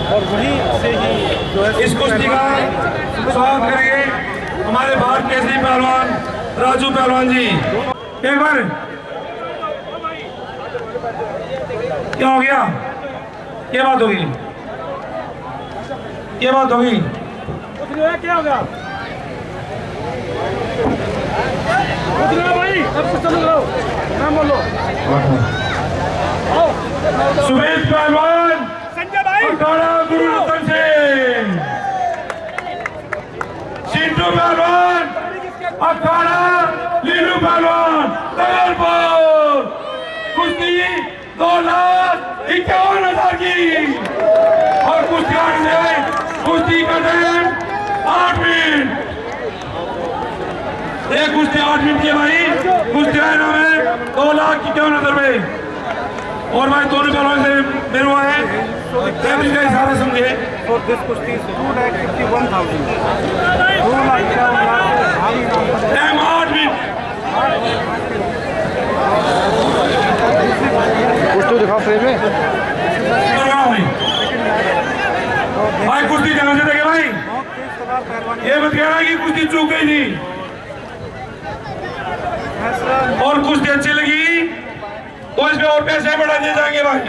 और वहीं से ही जो है इस कुश्ती का स्वागत करेंगे हमारे भारत केसरी पहलवान राजू पहलवान जी। एक बार क्या हो गया, क्या बात होगी? ये बात होगी। कुछ नहीं हुआ, क्या हो गया? कुछ नहीं हुआ भाई, सब कुछ चालू करो, नाम बोलो। सुमित पहलवान, संजय भाई, अखाड़ा गुरु रतन सिंह, चिंटू पहलवान, अखाड़ा लीलू पहलवान, दगलपुर, कुश्ती 2,51,000 की और कुश्ती ने कुश्ती का टाइम 8 मिनट। एक कुश्ती 8 मिनट की भाई, कुश्ती का नाम है 2,51,000 में। और भाई दोनों पहलवान से मेरे हुआ है का इशारा समझे। So this kushti is 2,51,000. 2,51,000. Time 8 minute. कुछ दिखाओ फ्रेम में। भाई कुश्ती ध्यान से देखे भाई, ये मत कहना कि कुश्ती चूक गई थी। और कुश्ती अच्छी लगी तो इसमें और पैसे बढ़ा दिए जाएंगे भाई।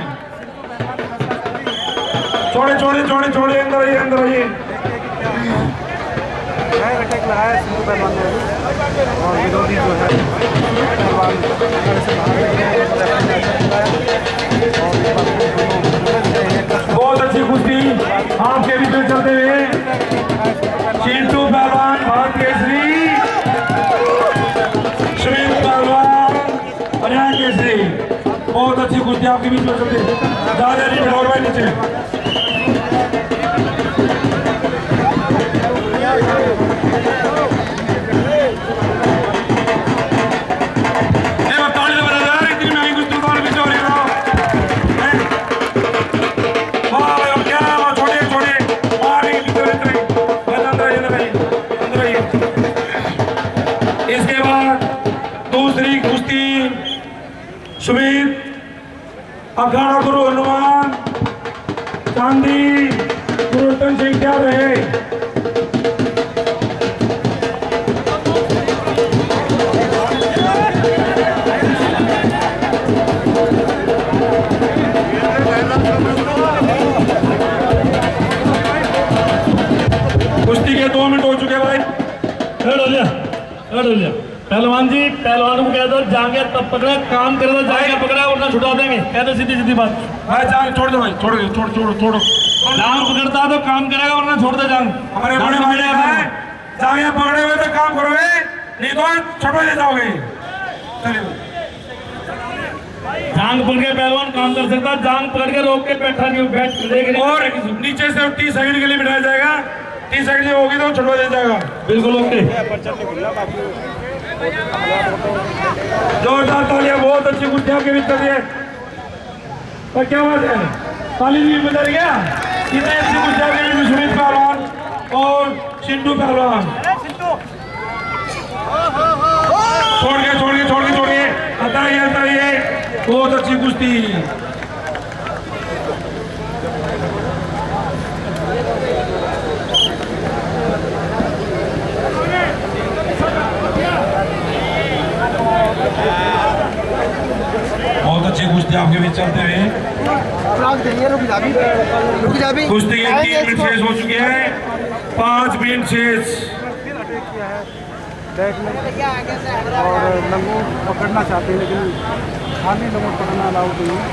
छोड़े छोड़े छोड़े छोड़े, अंदर आइए अंदर आइए। अटैक लगाया सिंधु पहलवान ने और विरोधी जो है पहलवान बहुत अच्छी कुश्ती आपके बीच में चलते हुए चिंटू पहलवान भारत केसरी, सुमित पहलवान हरियाणा केसरी। बहुत अच्छी कुश्ती आपके बीच में चलते ज्यादा नहीं बिठाओ भाई नीचे। इसके बाद दूसरी कुश्ती सुमित अखाड़ा गुरु हनुमान चांदी गुरु रतन सिंह क्या रहे। कुश्ती के 2 मिनट हो चुके भाई। पहलवान जी, पहलवान को कह दो जाएंगे तब पकड़ा, काम करे तो जाएगा पकड़ा वरना छुड़ा देंगे। कह दो सीधी सीधी बात। भाई जान छोड़ दो भाई, छोड़ छोड़ छोड़ छोड़ो। जान पकड़ता तो काम करेगा वरना छोड़ दे जान। हमारे बड़े भाई हैं, जांघें पकड़े हुए तो काम करोगे, नहीं तो छपा दे जाओगे। चलिए जांग पकड़ के पहलवान काम कर सकता, जांग पकड़ के रोक के बैठा नहीं बैठ लेके और नीचे से 30 सेकंड के लिए बिठाया जाएगा। 30 सेकंड होगी तो छुड़वा दिया जाएगा। बिल्कुल ओके। जोरदार तालियां, बहुत अच्छी कुश्ती आपके बीच चल रही है। पर क्या बात है, ताली भी बजा रही क्या? कितनी अच्छी कुश्ती आपके बीच में सुमित पहलवान और चिंटू पहलवान। छोड़िए हटाइए, बहुत अच्छी कुश्ती। बहुत अच्छी कुश्ती आपके बीच चलते हुए कुश्ती के 3 मिनट शेष हो चुके हैं, 5 मिनट शेष। और लंगूट पकड़ना चाहते हैं लेकिन खाली लंगूट पकड़ना अलाउड नहीं है।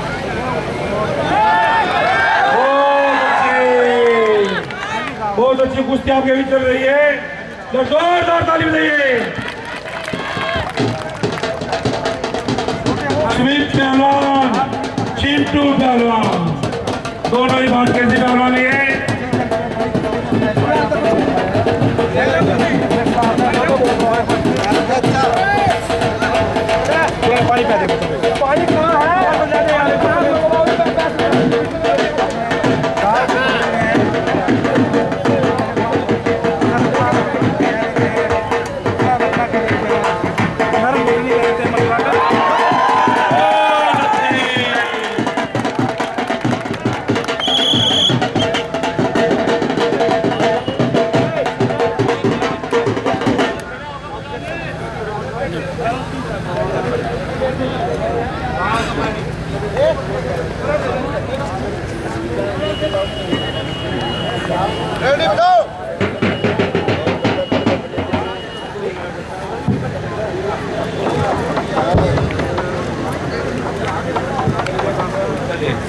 बहुत अच्छी कुश्ती आपके बीच चल रही है, जोरदार ताली बजाइए। सुमित पहलवान, चिंटू पहलवान, दोनों ही बात कैसी पहलवान है। पानी पा दे, पानी कहाँ है?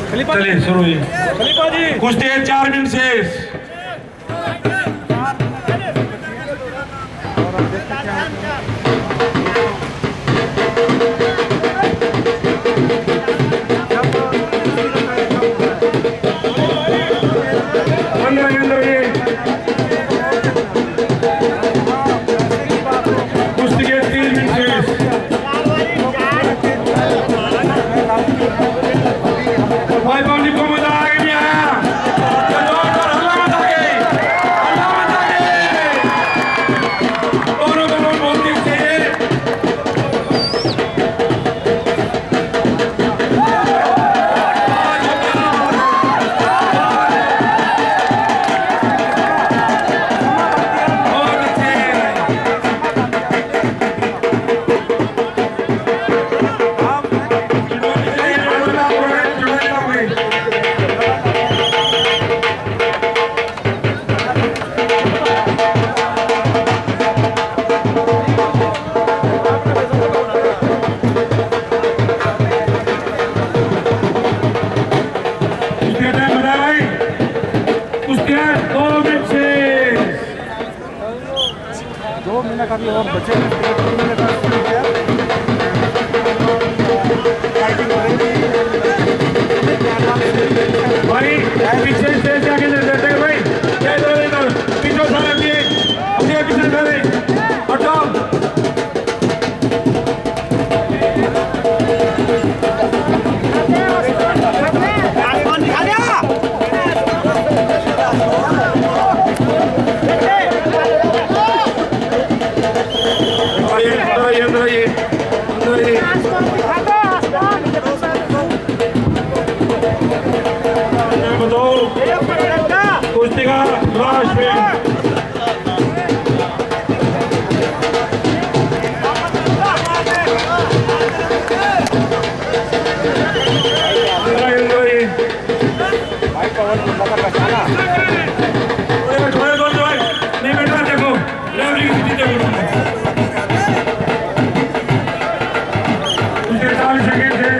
चलिए शुरू हुई कुश्ती है 4 मिनट शेष। कुश्ती के 3 मिनट शेष। भाई पब्लिक को मजा आ गया नहीं आया? चलो और हल्ला मचा के, हल्ला मचा के। दोनों बहुत तेज चाहिए। बहुत अच्छे। भाई पीछे से जाके देते हैं भाई, इधर पीछे सारे अपने पीछे सारे हटाओ। अंदर आइए बताओ कुश्ती का लास्ट में नहीं बेटा देखो उसके 40 सेकेंड से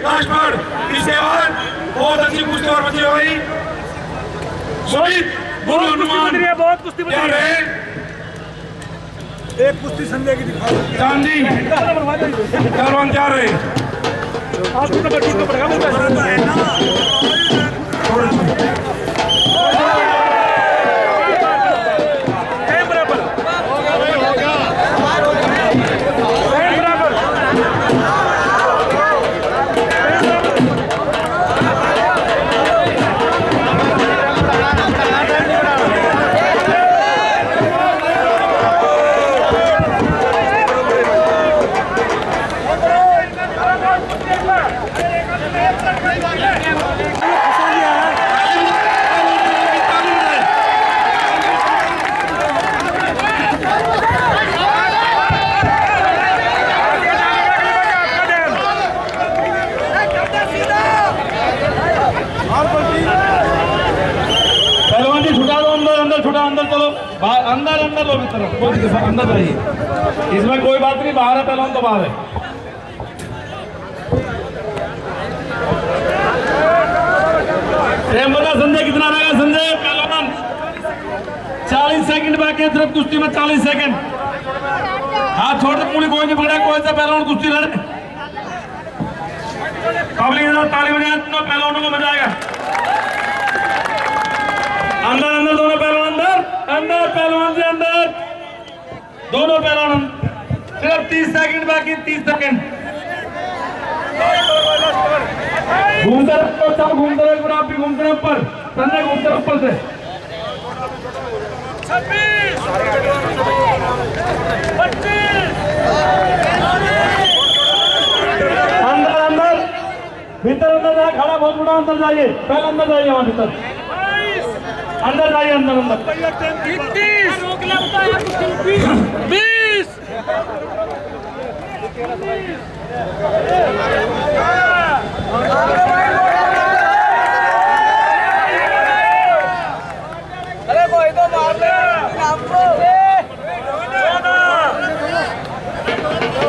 लास्ट पर इसके बाद बहुत अच्छी कुश्ती और बचे भाई। शहीद गुरु हनुमान बहुत कुश्ती क्या रहे? एक कुश्ती संजय की दिखा चांदी पहलवान क्या रहे? अंदर चलो, अंदर अंदर लोग अंदर जाइए। इसमें कोई बात नहीं, बाहर है पहलवान तो बाहर है। संजय कितना रहेगा? संजय पहलवान 40 सेकंड बाकी है सिर्फ कुश्ती में, 40 सेकंड। हाथ छोड़ दे, पूरी कोई नहीं पकड़ा, कोई सा पहलवान कुश्ती लड़े। पब्लिक ताली बजाए तो पहलवानों को मजा आएगा। अंदर अंदर दोनों पहलवान अंदर अंदर पहलवान से अंदर दोनों पहलवान। सिर्फ 30 सेकंड बाकी, 30 सेकंड। घूमते रहो, सब घूमते रहो, आप भी घूमते रहो ऊपर। संजय घूमते रहो ऊपर से। 26 25 अंदर अंदर भीतर अंदर जाए, खड़ा बहुत बड़ा अंदर जाइए, पहले अंदर जाइए, वहां भीतर अंदर जाइए, अंदर अंदर 21 20 अरे कोई तो मार ले आपको।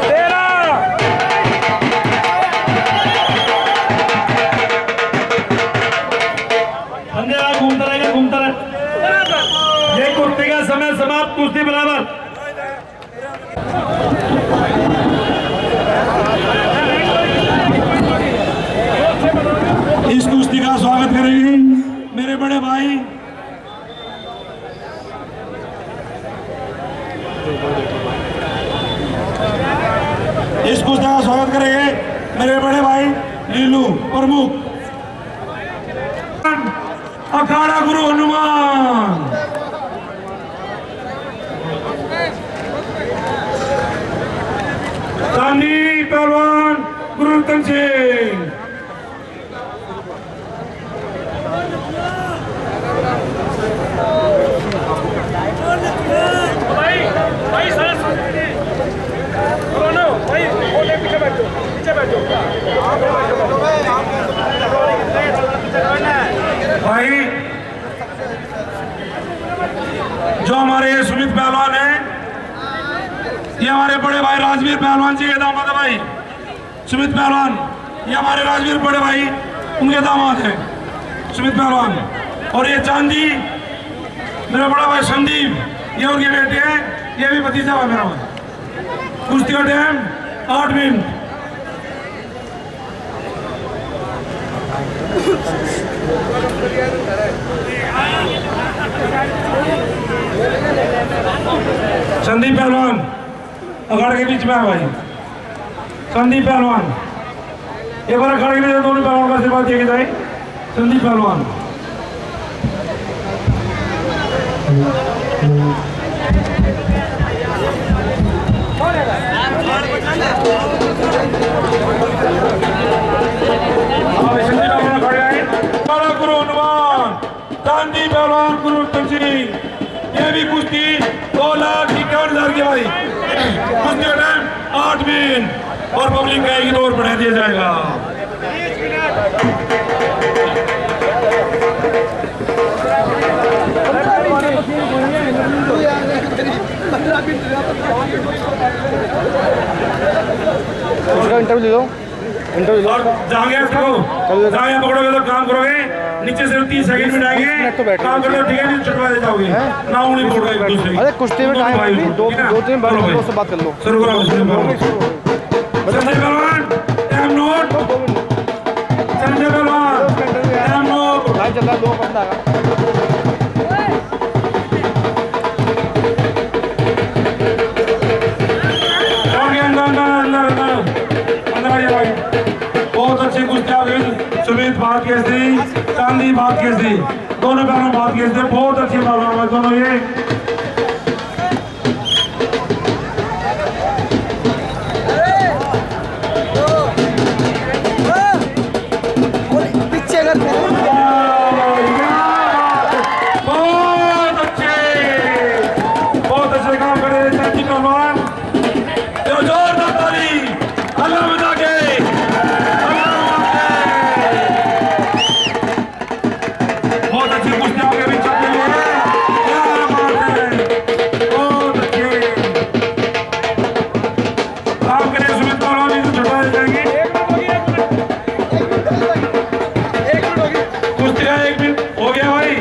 13 अंधेरा घूमता रहेगा, घूमता रहे। ये कुश्ती का समय समाप्त, कुश्ती बराबर। इस कुश्ती का स्वागत करेंगे मेरे बड़े भाई इस कुश्ती का स्वागत करेंगे मेरे बड़े भाई लीलू प्रमुख अखाड़ा गुरु हनुमान। चांदी पहलवान गुरु रतन सिंह। भाई सर भाई बोले पीछे बैठो, पीछे बैठो। भाई जो हमारे ये सुमित पहलवान है, ये हमारे बड़े भाई राजवीर पहलवान जी के दामाद है। भाई सुमित पहलवान ये हमारे राजवीर बड़े भाई उनके दामाद है सुमित पहलवान। और ये चांदी मेरा बड़ा भाई संदीप, ये उनके बेटे हैं, ये भी भतीजा है मेरा। कुश्ती का टाइम 8 मिनट। संदीप पहलवान अखाड़े के बीच में है भाई। संदीप पहलवान एक बार अखाड़े के लिए दोनों पहलवान का आशीर्वाद दिया जाए। संदीप पहलवान गुरु हनुमान, चांदी पहलवान गुरु रतन सिंह। ये भी कुश्ती 2,51,000 की भाई। कुश्ती का टाइम 8 मिनट और पब्लिक का एक दौर बढ़ा दिया जाएगा। उसका इंटरव्यू ले लो, इंटरव्यू लो। जाओगे जहाँ पकड़ोगे तो काम करोगे, नीचे से 30 सेकंड में आएंगे, काम करोगे ठीक है, छुटवा दे जाओगे ना, उन्हीं पकड़ोगे एक दूसरे की। अरे कुश्ती में टाइम है, दो तीन बार से बात कर लो। शुरू करो संजय पहलवान टाइम नोट। संजय पहलवान टाइम नोट। लाइव चल रहा है, 2 मिनट आएगा। बहुत अच्छी कुश्ती सुमित बात कैसी, चांदी बात कैसी, दोनों पहलवान बात कैसे, बहुत अच्छी पहलवान है दोनों ये। पीछे करते हैं। बहुत अच्छे काम करे चांदी पहलवान। जोरदार ताली अल्लाह बता के। बहुत अच्छी कुश्तियों के बीच चलते हुए क्या बात है, बहुत अच्छे काम करे सुमित पहलवान जी, छुटवा जाएंगे। कुश्ती का 1 मिनट हो गया भाई।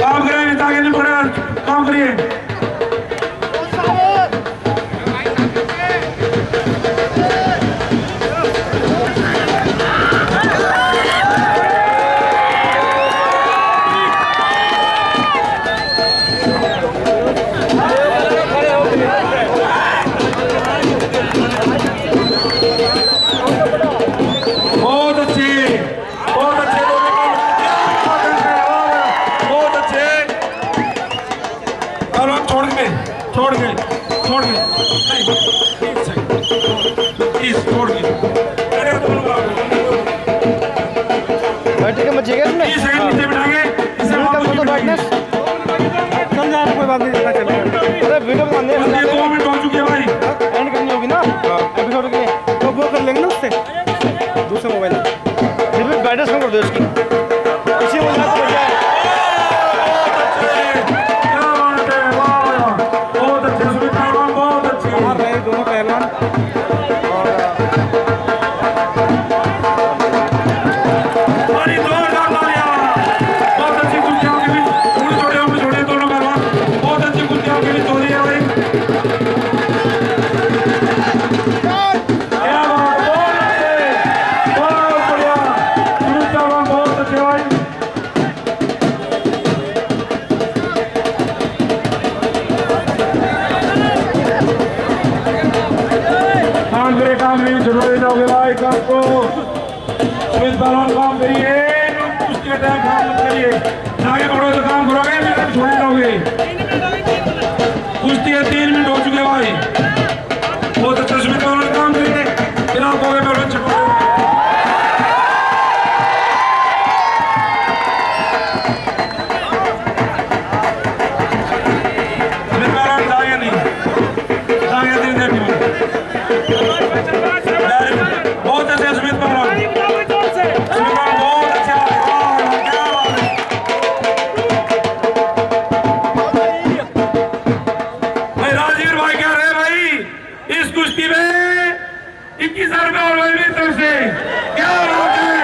काम करें ताकि नहीं पड़ेगा, काम करिए। बहुत अच्छे, बहुत अच्छे, बहुत अच्छे। और आप छोड़ के छोड़ के प्लीज छोड़ के। अरे बैठे के बच्चे इसमें 30 सेकंड नीचे बिठाएंगे, इसे तो ब्राइटनेस चल जाए, कोई बात नहीं, चलेगा। अरे वीडियो बनाने 2 मिनट हो चुके हैं भाई। क्या बात, बहुत बढ़िया, सुनील चौहान बहुत अच्छे भाई। काम नहीं जरूर जाओगे भाई, काम को सुमित पहलवान काम करिए, उसके टाइम काम मत करिए, आगे बढ़ो तो काम करोगे नहीं तो छोड़ जाओगे। कुश्ती है 3 मिनट हो चुके भाई, बहुत अच्छा सुमित पहलवान काम करिए, फिर आप कहोगे पहलवान छपो। सुमित पहलवान जाएगा नहीं, जाएगा दिन बहुत अच्छे सुमित पहलवान, सुमित पहलवान बहुत अच्छा, क्या बात है। भाई राजीव भाई कह रहे हैं भाई इस कुश्ती में 21,000 रुपये और भाई मेरी तरफ से, क्या बात है।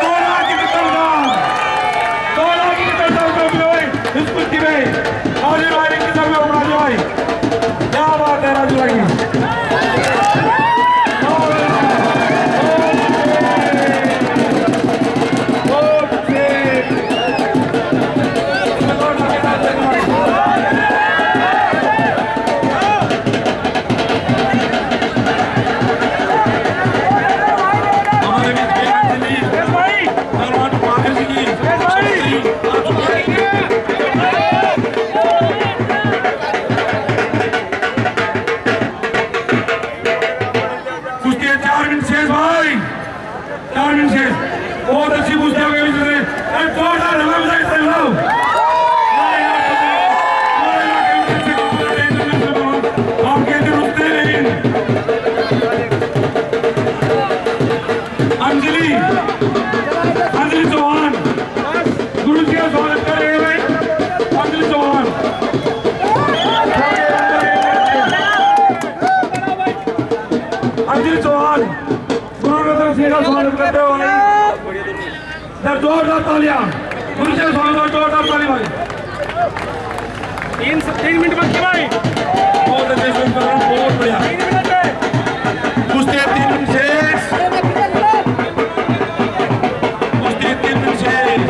2 लाख की तरफ, 2 लाख की तरफ इस कुश्ती में राजीव भाई 21,000 रुपये और राजीव भाई, क्या बात है राजीव भाई। बहुत अच्छी कुश्ती हो गई, अंजलि चौहान गुरु जी का स्वागत कर रहे हैं भाई। अंजलि चौहान, अंजलि चौहान गुरु रतन सिंह का स्वागत करते हो भाई, जोरदार तालियां गुरु जी का स्वागत, जोरदार ताली भाई। 3 मिनट बाकी भाई, बहुत अच्छे से बहुत बढ़िया कुश्ती 3 मिनट शेष, कुश्ती 3 मिनट शेष।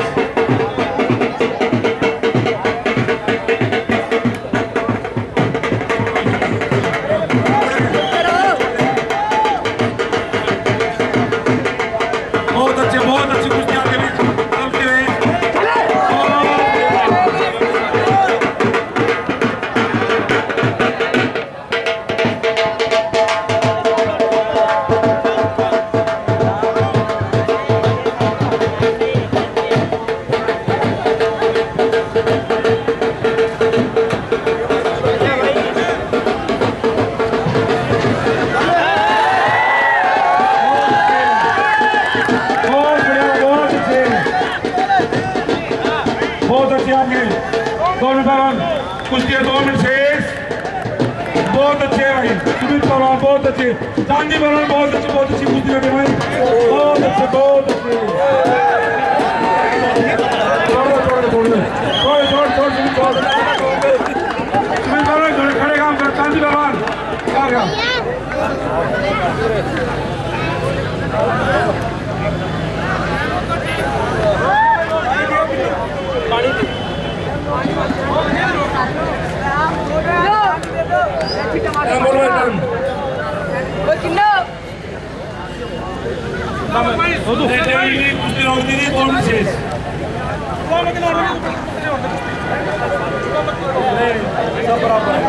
बहुत अच्छी कुश्ती आपके बीच चलती रही। कुश्ती 2 मिनट शेष, बहुत अच्छे भाई। सुमित पहलवान बहुत अच्छे, चांदी पहलवान बहुत अच्छी कुश्ती लगे भाई, बहुत अच्छे बहुत अच्छे। सुमित पहलवान खड़े काम कर, चांदी पहलवान क्या गया। कुश्ती रोक दी 2 मिनट शेष। सब बराबर है।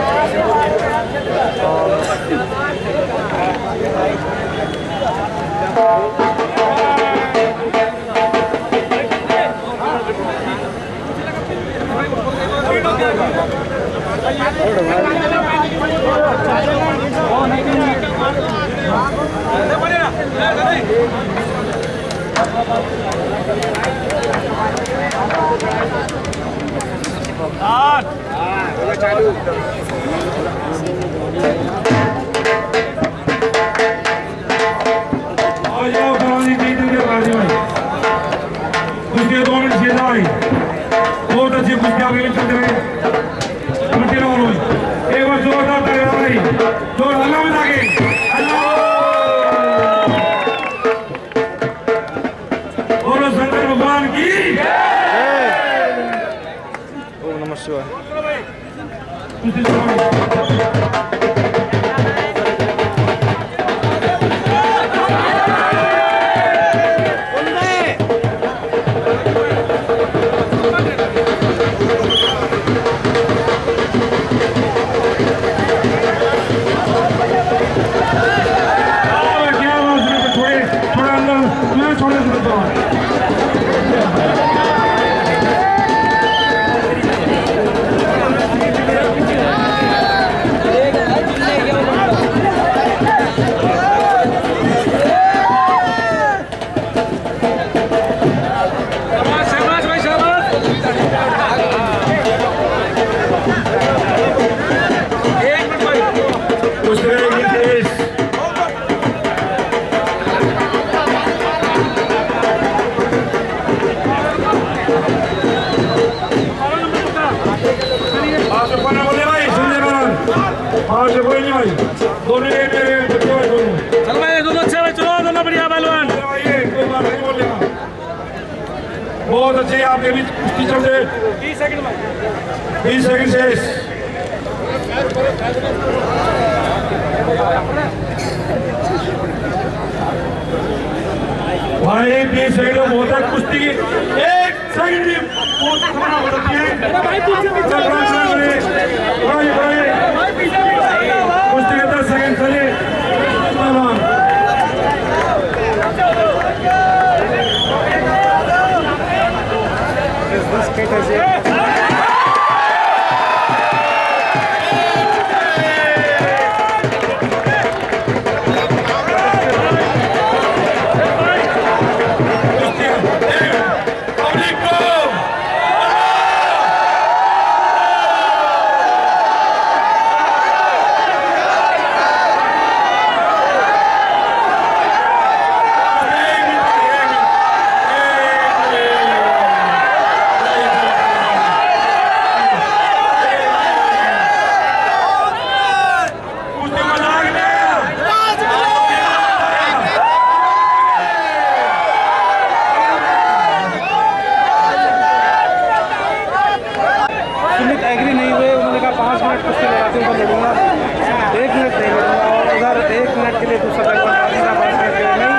बहुत अच्छी कुश्ती आगे चलते रहे। थोड़ा अंदर छोड़े शाबाश भाई शाबाश। एक मिनट भाई। कुछ करेगी प्लीज। आपसे कौन है बोले भाई संजय बालन आपसे कोई नहीं भाई दोनों एक बच्चे भाई दोनों चल भाई दोनों अच्छे भाई चलो दोनों बढ़िया पहलवान। भाई ये कोई बात नहीं बोलेगा बहुत अच्छे आपके बीच कुश्ती चल रहे 20 सेकंड भाई। 20 सेकंड शेष